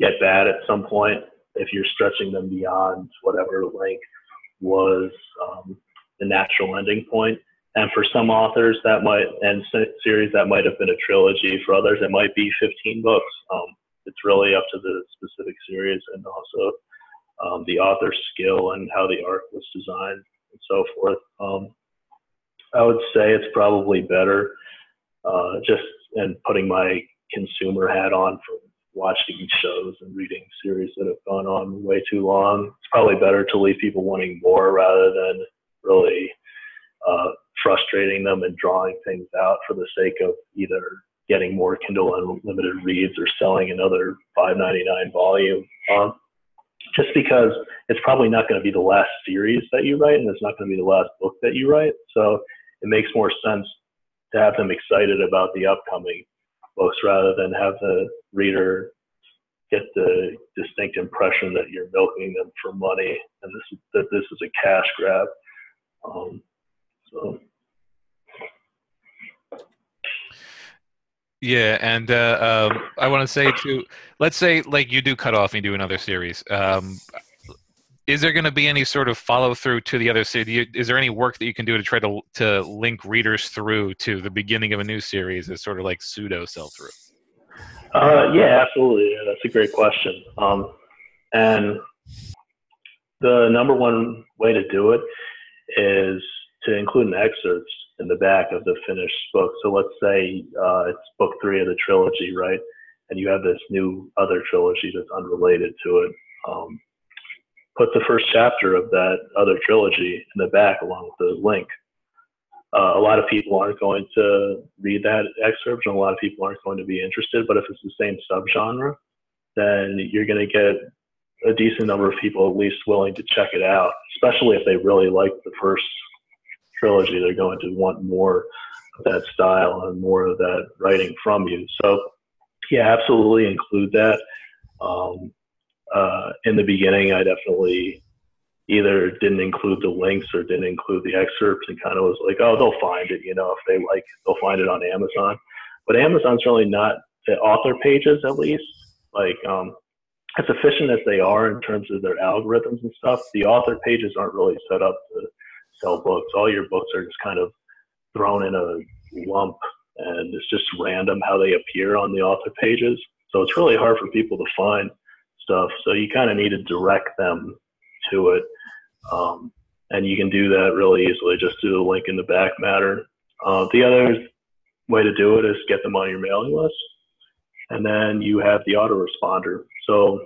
get bad at some point if you're stretching them beyond whatever length was the natural ending point. And for some authors that might, and series that might have been a trilogy. For others, it might be 15 books. It's really up to the specific series and also the author's skill and how the arc was designed and so forth. I would say it's probably better, just in putting my consumer hat on for watching shows and reading series that have gone on way too long. It's probably better to leave people wanting more rather than really frustrating them and drawing things out for the sake of either getting more Kindle Unlimited reads or selling another $5.99 volume. Just because it's probably not going to be the last series that you write, and it's not going to be the last book that you write. So it makes more sense to have them excited about the upcoming books rather than have the reader get the distinct impression that you're milking them for money and that this is a cash grab. Yeah, and I want to say too, let's say like you do cut off and you do another series. Is there going to be any sort of follow through to the other series? Is there any work that you can do to try to link readers through to the beginning of a new series as sort of like pseudo sell through? Yeah, absolutely. That's a great question. And the number one way to do it is to include an excerpt in the back of the finished book. So let's say it's book 3 of the trilogy, right? And you have this new other trilogy that's unrelated to it. Put the first chapter of that other trilogy in the back along with the link. a lot of people aren't going to read that excerpt, and a lot of people aren't going to be interested. But if it's the same subgenre, then you're going to get a decent number of people at least willing to check it out, especially if they really like the first trilogy. They're going to want more of that style and more of that writing from you. So yeah, absolutely include that. In the beginning, I definitely either didn't include the links or didn't include the excerpts, and kind of was like, oh, they'll find it, if they like, they'll find it on Amazon. But Amazon's really not, the author pages at least, like as efficient as they are in terms of their algorithms and stuff, the author pages aren't really set up to sell books. All your books are just kind of thrown in a lump, and it's just random how they appear on the author pages. So it's really hard for people to find stuff. So you kind of need to direct them to it. And you can do that really easily, just do the link in the back matter. The other way to do it is get them on your mailing list. And then you have the autoresponder. So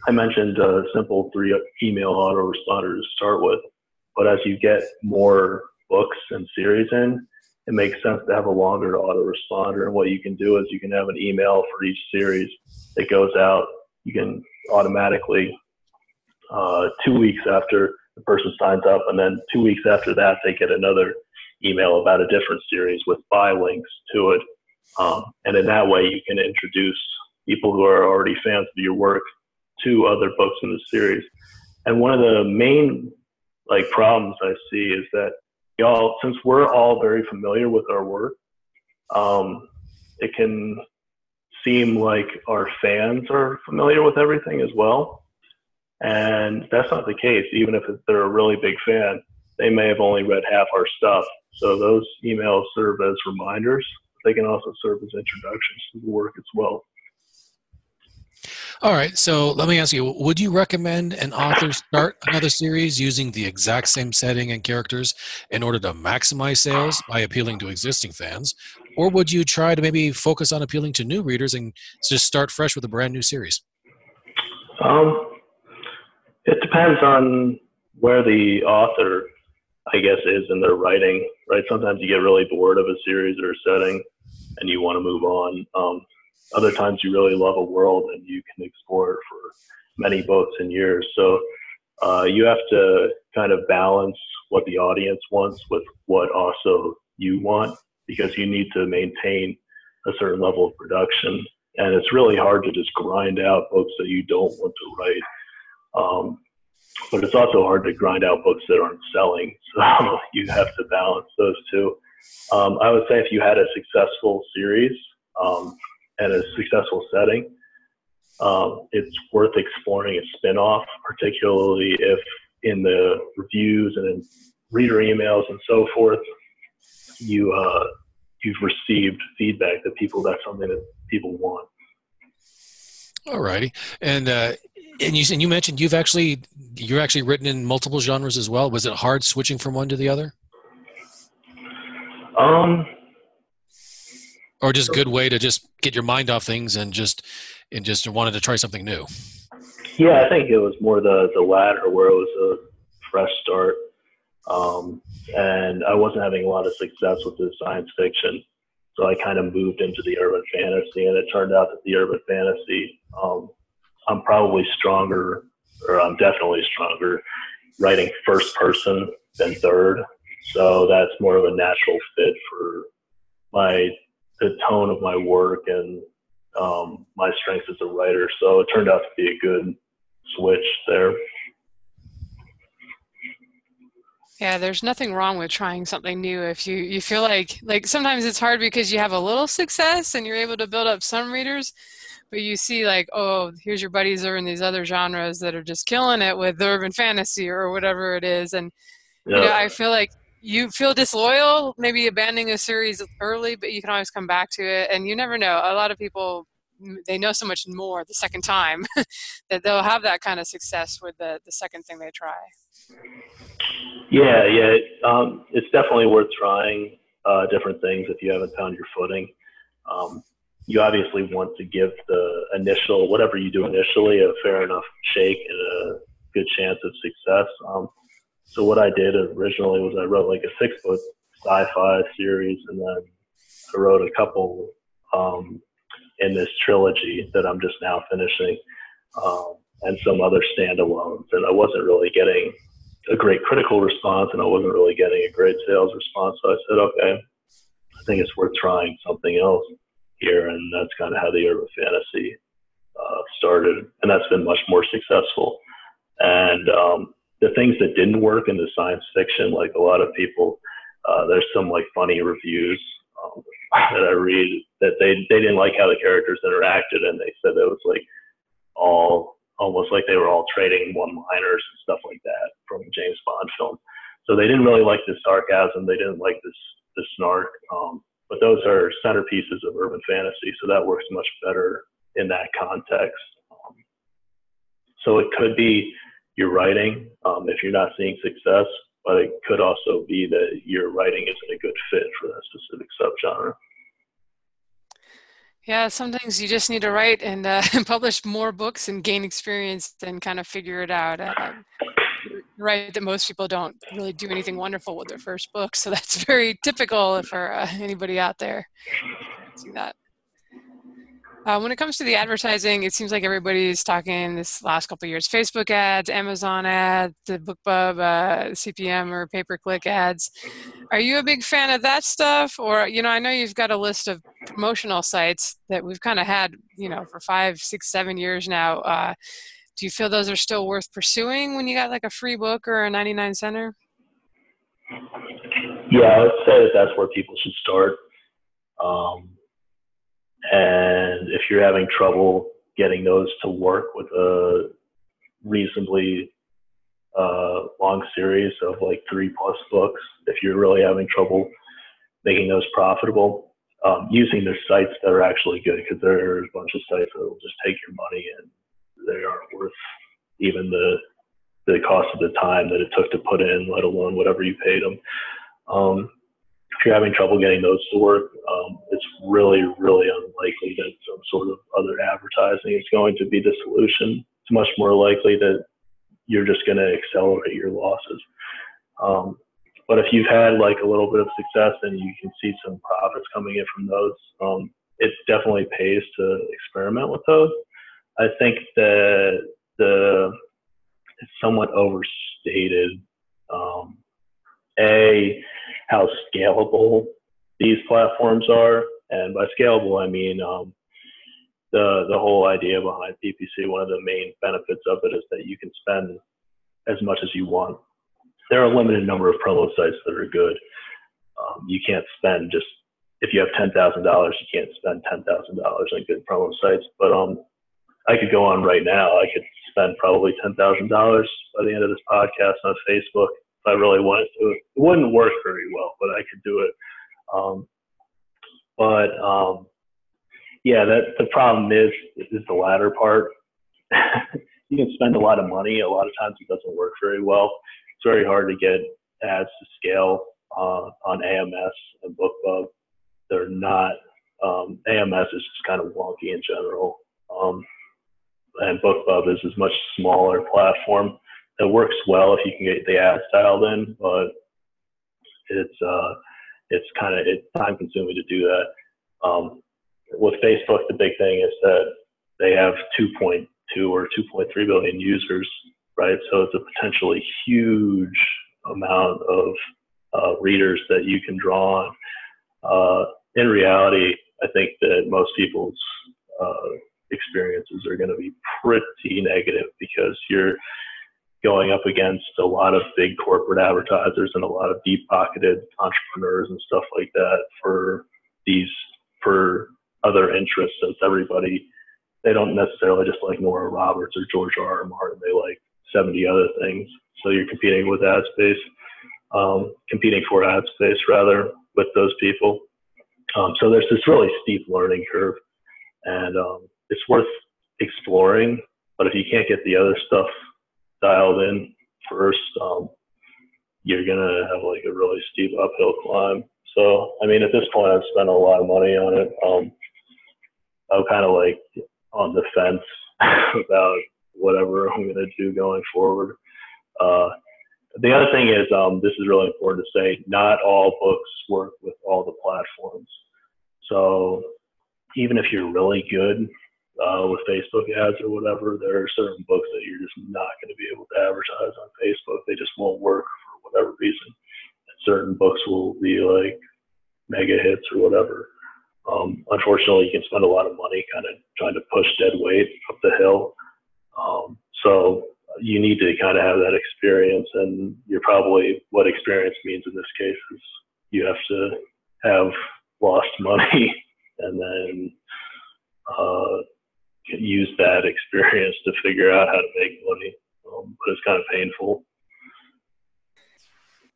I mentioned a simple 3 email autoresponder to start with. But as you get more books and series in, it makes sense to have a longer autoresponder. And what you can do is you can have an email for each series that goes out. You can automatically, 2 weeks after the person signs up, and then 2 weeks after that, they get another email about a different series with buy links to it. And in that way, you can introduce people who are already fans of your work to other books in the series. And one of the main problems I see is that since we're all very familiar with our work, it can seem like our fans are familiar with everything as well. And that's not the case. Even if they're a really big fan, they may have only read half our stuff. So those emails serve as reminders. They can also serve as introductions to the work as well. All right, so let me ask you, would you recommend an author start another series using the exact same setting and characters in order to maximize sales by appealing to existing fans? Or would you try to maybe focus on appealing to new readers and just start fresh with a brand new series? It depends on where the author, I guess, is in their writing, right? Sometimes you get really bored of a series or a setting and you want to move on. Other times you really love a world and you can explore it for many books and years. So you have to kind of balance what the audience wants with what also you want, because you need to maintain a certain level of production. And it's really hard to just grind out books that you don't want to write. But it's also hard to grind out books that aren't selling. So you have to balance those two. I would say if you had a successful series and a successful setting, it's worth exploring a spin-off, particularly if in the reviews and in reader emails and so forth, you've received feedback that that's something that people want. All righty. And you mentioned you're actually written in multiple genres as well. Was it hard switching from one to the other? Or just a good way to just get your mind off things and just wanted to try something new? Yeah, I think it was more the latter, where it was a fresh start. And I wasn't having a lot of success with the science fiction. So I kind of moved into the urban fantasy, and it turned out that the urban fantasy, I'm probably stronger, or I'm definitely stronger writing first person than third. So that's more of a natural fit for the tone of my work and my strengths as a writer. So it turned out to be a good switch there. Yeah, there's nothing wrong with trying something new if you feel like sometimes it's hard because you have a little success and you're able to build up some readers, but you see oh, here's your buddies are in these other genres that are just killing it with the urban fantasy or whatever it is. And, I feel like you feel disloyal, maybe abandoning a series early, but you can always come back to it. And you never know. A lot of people, they know so much more the second time that they'll have that kind of success with the second thing they try. Yeah. It's definitely worth trying different things if you haven't found your footing. You obviously want to give the initial, whatever you do initially, a fair enough shake and a good chance of success. So what I did originally was I wrote like a 6-book sci-fi series, and then I wrote a couple in this trilogy that I'm just now finishing, and some other standalones. And I wasn't really getting a great critical response, and I wasn't really getting a great sales response. So I said, okay, I think it's worth trying something else here. And that's kind of how the urban fantasy started. And that's been much more successful. And the things that didn't work in the science fiction, like a lot of people, there's some like funny reviews that I read that they didn't like how the characters interacted, and they said it was like almost like they were all trading one-liners and stuff like that from a James Bond film. So they didn't really like the sarcasm. They didn't like the snark. But those are centerpieces of urban fantasy, so that works much better in that context. So it could be your writing if you're not seeing success, but it could also be that your writing isn't a good fit for that specific subgenre. Yeah, sometimes you just need to write and publish more books and gain experience and kind of figure it out. You're right that most people don't really do anything wonderful with their first book, so that's very typical for anybody out there. See that. When it comes to the advertising, it seems like everybody's talking this last couple of years, Facebook ads, Amazon ads, the BookBub, CPM or pay-per-click ads. Are you a big fan of that stuff? Or, I know you've got a list of promotional sites that we've kind of had, for 5, 6, 7 years now. Do you feel those are still worth pursuing when you got like a free book or a 99 center? Yeah, I would say that that's where people should start. And if you're having trouble getting those to work with a reasonably long series of like 3+ books, if you're really having trouble making those profitable, using their sites that are actually good, because there's a bunch of sites that will just take your money and they aren't worth even the cost of the time that it took to put in, let alone whatever you paid them. If you're having trouble getting those to work, it's really, really unlikely that some sort of other advertising is going to be the solution. It's much more likely that you're just going to accelerate your losses. But if you've had like a little bit of success and you can see some profits coming in from those, it definitely pays to experiment with those. I think that it's somewhat overstated. How scalable these platforms are, and by scalable I mean the whole idea behind PPC. One of the main benefits of it is that you can spend as much as you want. There are a limited number of promo sites that are good. You can't spend just, if you have $10,000, you can't spend $10,000 on good promo sites. But I could go on right now. I could spend probably $10,000 by the end of this podcast on Facebook if I really wanted to. It wouldn't work very well, but I could do it. Yeah, the problem is the latter part. You can spend a lot of money. A lot of times it doesn't work very well. It's very hard to get ads to scale on AMS and BookBub. They're not. AMS is just kind of wonky in general. And BookBub is a much smaller platform. It works well if you can get the ads dialed in, but it's time consuming to do that. With Facebook, the big thing is that they have 2.2 or 2.3 billion users, right? So it's a potentially huge amount of readers that you can draw on. In reality, I think that most people's experiences are going to be pretty negative, because you're going up against a lot of big corporate advertisers and a lot of deep-pocketed entrepreneurs and stuff like that for other interests. Since everybody, they don't necessarily just like Nora Roberts or George R.R. Martin. They like 70 other things. So you're competing for ad space rather with those people. So there's this really steep learning curve, and it's worth exploring. But if you can't get the other stuff dialed in first, you're gonna have like a really steep uphill climb. So I mean, at this point, I've spent a lot of money on it. I'm kind of like on the fence about whatever I'm gonna do going forward. The other thing is, this is really important to say, not all books work with all the platforms. So even if you're really good with Facebook ads or whatever, there are certain books that you're just not going to be able to advertise on Facebook. They just won't work for whatever reason. Certain books will be like mega hits or whatever. Unfortunately, you can spend a lot of money kind of trying to push dead weight up the hill. So you need to kind of have that experience, and you're probably, what experience means in this case is you have to have lost money and then use that experience to figure out how to make money. But it's kind of painful.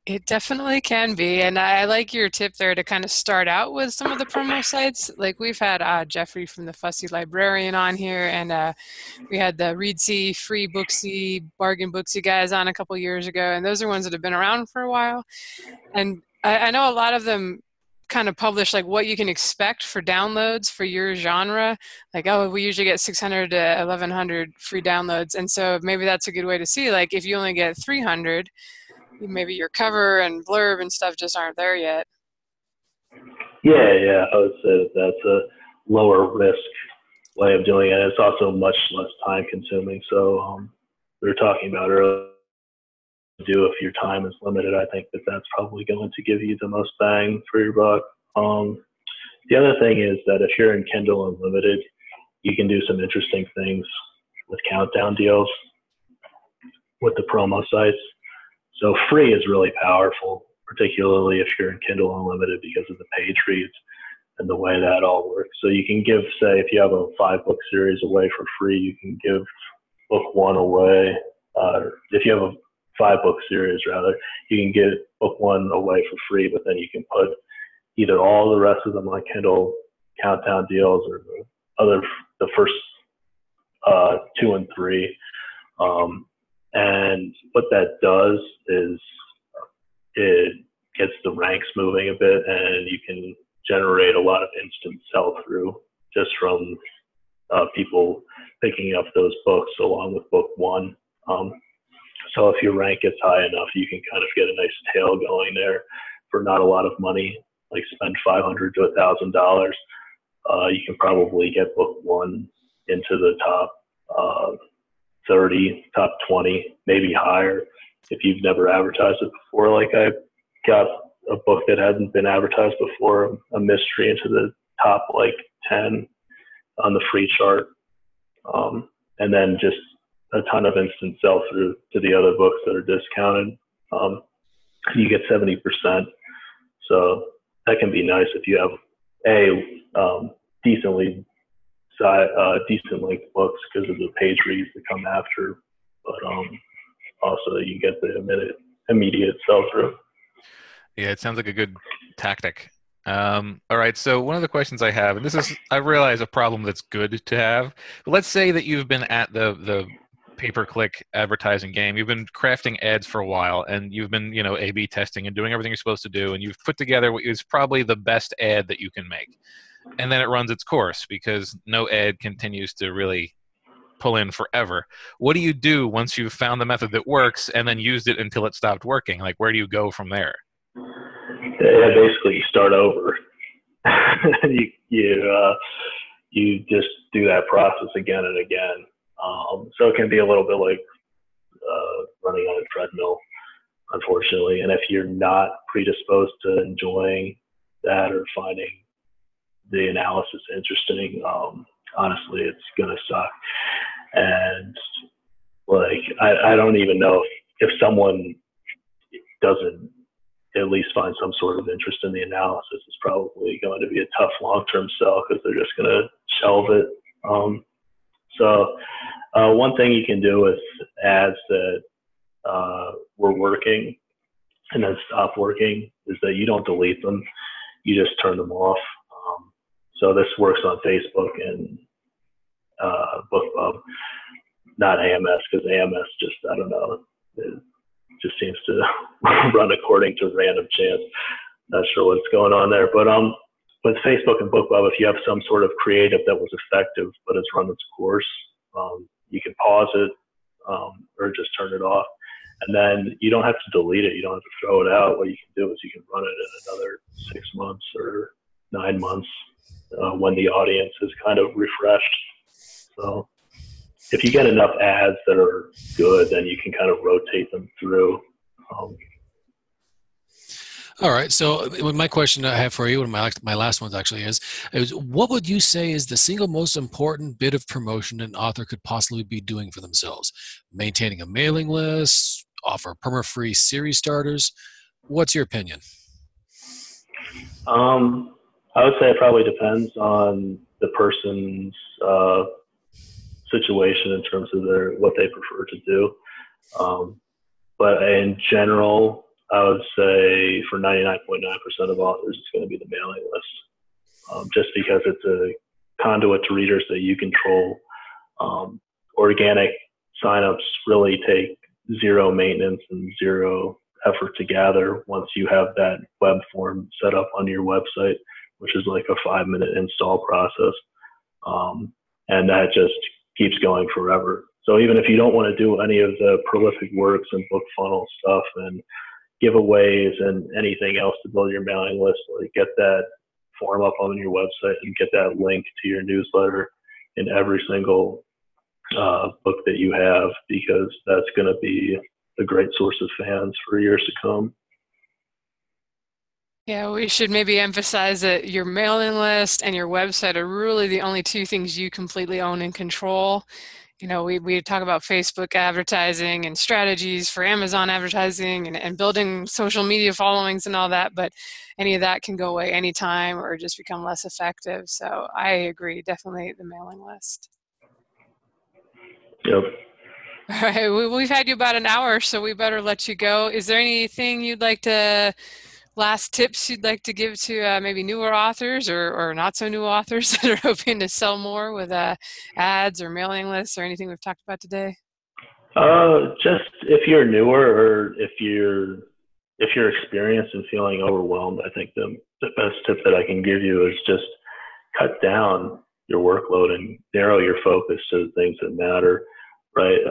It definitely can be, and I like your tip there to kind of start out with some of the promo sites. Like we've had Jeffrey from the Fussy Librarian on here, and we had the Readsy, Free Booksy, Bargain Booksy guys on a couple years ago, and those are ones that have been around for a while. And I know a lot of them kind of publish like what you can expect for downloads for your genre. Like, oh, we usually get 600 to 1100 free downloads, and so maybe that's a good way to see, like, if you only get 300, maybe your cover and blurb and stuff just aren't there yet. Yeah, I would say that's a lower risk way of doing it. It's also much less time consuming. So we were talking about earlier, if your time is limited, I think that's probably going to give you the most bang for your buck. The other thing is that if you're in Kindle Unlimited, you can do some interesting things with countdown deals with the promo sites. So free is really powerful, particularly if you're in Kindle Unlimited because of the page reads and the way that all works. So you can give, say, if you have a 5-book series away for free, you can give book 1 away. If you have a 5-book series, rather, you can get book 1 away for free, but then you can put either all the rest of them on Kindle countdown deals or the first 2 and 3. And what that does is it gets the ranks moving a bit, and you can generate a lot of instant sell-through just from people picking up those books along with book 1. So if your rank gets high enough, you can kind of get a nice tail going there for not a lot of money, like spend $500 to $1,000. You can probably get book 1 into the top 30, top 20, maybe higher if you've never advertised it before. Like I got a book that hadn't been advertised before, a mystery, into the top like 10 on the free chart. And then just a ton of instant sell-through to the other books that are discounted. You get 70%. So that can be nice if you have decent length books because of the page reads that come after, but also you get the immediate sell-through. Yeah, it sounds like a good tactic. All right, so one of the questions I have, and this is, I realize, a problem that's good to have. But let's say that you've been at the pay-per-click advertising game. You've been crafting ads for a while, and you've been, A/B testing and doing everything you're supposed to do, and you've put together what is probably the best ad that you can make. And then it runs its course because no ad continues to really pull in forever. What do you do once you've found the method that works and then used it until it stopped working? Like, where do you go from there? Yeah, basically you start over. You just do that process again and again. So it can be a little bit like running on a treadmill, unfortunately. And if you're not predisposed to enjoying that or finding the analysis interesting, honestly, it's gonna suck. And like, I don't even know if someone doesn't at least find some sort of interest in the analysis, it's probably going to be a tough long-term sell because they're just gonna shelve it. So one thing you can do with ads that were working and then stop working is that you don't delete them, you just turn them off. So this works on Facebook and BookBub, not AMS, because AMS just, I don't know, it just seems to run according to random chance. Not sure what's going on there. But with Facebook and BookBub, if you have some sort of creative that was effective but has run its course, you can pause it or just turn it off. And then you don't have to delete it. You don't have to throw it out. What you can do is you can run it in another 6 months or 9 months when the audience is kind of refreshed. So if you get enough ads that are good, then you can kind of rotate them through. All right. So my question I have for you, and my last one actually is what would you say is the single most important bit of promotion an author could possibly be doing for themselves? Maintaining a mailing list, offer perma-free series starters. What's your opinion? I would say it probably depends on the person's situation in terms of what they prefer to do. But in general, I would say for 99.9% of authors, it's going to be the mailing list, just because it's a conduit to readers that you control. Organic signups really take zero maintenance and zero effort to gather once you have that web form set up on your website, which is like a 5-minute install process. And that just keeps going forever. So even if you don't want to do any of the prolific works and book funnel stuff and giveaways and anything else to build your mailing list, like get that form up on your website and get that link to your newsletter in every single book that you have, because that's going to be a great source of fans for years to come. Yeah, we should maybe emphasize that your mailing list and your website are really the only two things you completely own and control. You know, we talk about Facebook advertising and strategies for Amazon advertising and building social media followings and all that, but any of that can go away anytime or just become less effective. So I agree, definitely the mailing list. Yep. All right, we've had you about an hour, so we better let you go. Is there anything you'd like to, last tips you'd like to give to maybe newer authors or not so new authors that are hoping to sell more with ads or mailing lists or anything we've talked about today? Just if you're newer or if you're experienced and feeling overwhelmed, I think the best tip that I can give you is just cut down your workload and narrow your focus to the things that matter, right?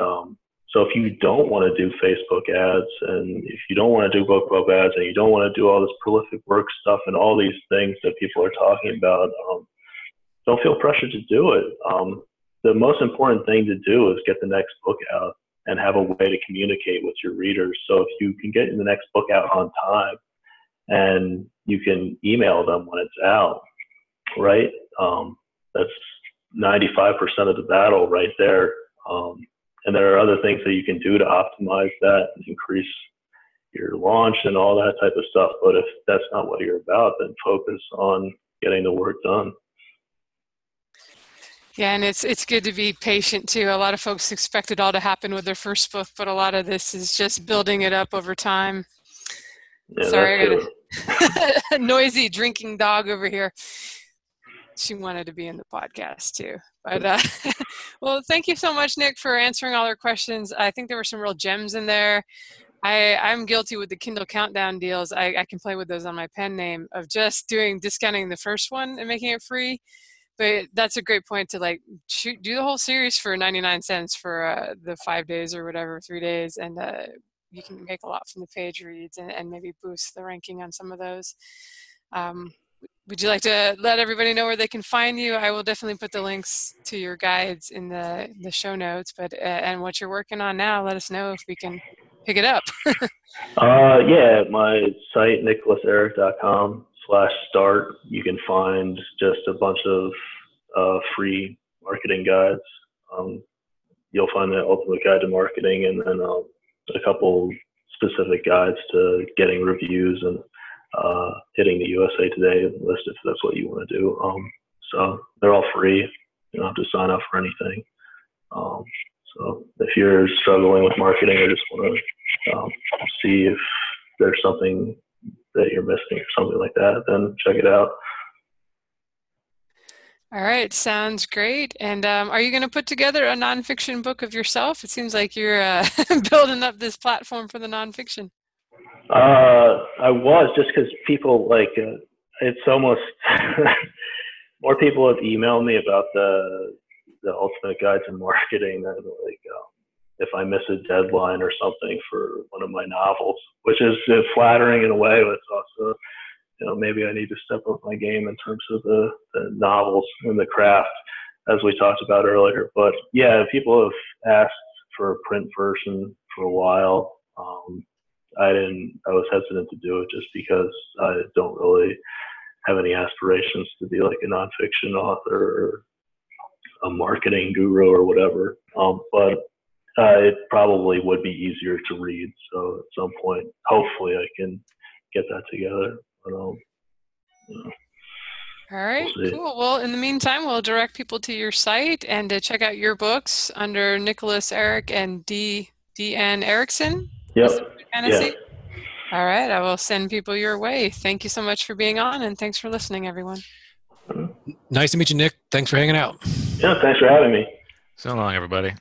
So if you don't want to do Facebook ads, and if you don't want to do book club ads, and you don't want to do all this prolific work stuff and all these things that people are talking about, don't feel pressured to do it. The most important thing to do is get the next book out and have a way to communicate with your readers. So if you can get the next book out on time and you can email them when it's out, right? That's 95% of the battle right there. And there are other things that you can do to optimize that and increase your launch and all that type of stuff. But if that's not what you're about, then focus on getting the work done. Yeah, and it's good to be patient too. A lot of folks expect it all to happen with their first book, but a lot of this is just building it up over time. Yeah, Sorry, I got a noisy drinking dog over here. She wanted to be in the podcast too. But well, thank you so much, Nick, for answering all our questions. I think there were some real gems in there. I'm guilty with the Kindle Countdown deals. I can play with those on my pen name of just discounting the first one and making it free. But that's a great point to do the whole series for 99 cents for the 5 days or whatever, 3 days, and you can make a lot from the page reads and maybe boost the ranking on some of those. Would you like to let everybody know where they can find you? I will definitely put the links to your guides in the show notes, but and what you're working on now, let us know if we can pick it up. Yeah, my site, nicholaserik.com/start. You can find just a bunch of free marketing guides. You'll find the Ultimate Guide to Marketing, and then a couple specific guides to getting reviews and hitting the USA Today list if that's what you want to do. So they're all free. You don't have to sign up for anything. So if you're struggling with marketing or just want to see if there's something that you're missing or something like that, then check it out. All right, sounds great. And are you going to put together a nonfiction book of yourself? It seems like you're building up this platform for the nonfiction. I was, just because people it's almost more people have emailed me about the Ultimate Guide to Marketing than if I miss a deadline or something for one of my novels, which is flattering in a way, but it's also, maybe I need to step up my game in terms of the novels and the craft, as we talked about earlier. But yeah, people have asked for a print version for a while. I was hesitant to do it just because I don't really have any aspirations to be like a nonfiction author or a marketing guru or whatever. But it probably would be easier to read. So at some point, hopefully I can get that together. But, All right, we'll see. cool. Well, in the meantime, we'll direct people to your site and to check out your books under Nicholas Erik and D.N. Erickson. Yep. Fantasy. Yeah. All right, I will send people your way. Thank you so much for being on, and thanks for listening, everyone. Nice to meet you, Nick. Thanks for hanging out. Yeah, thanks for having me. So long, everybody.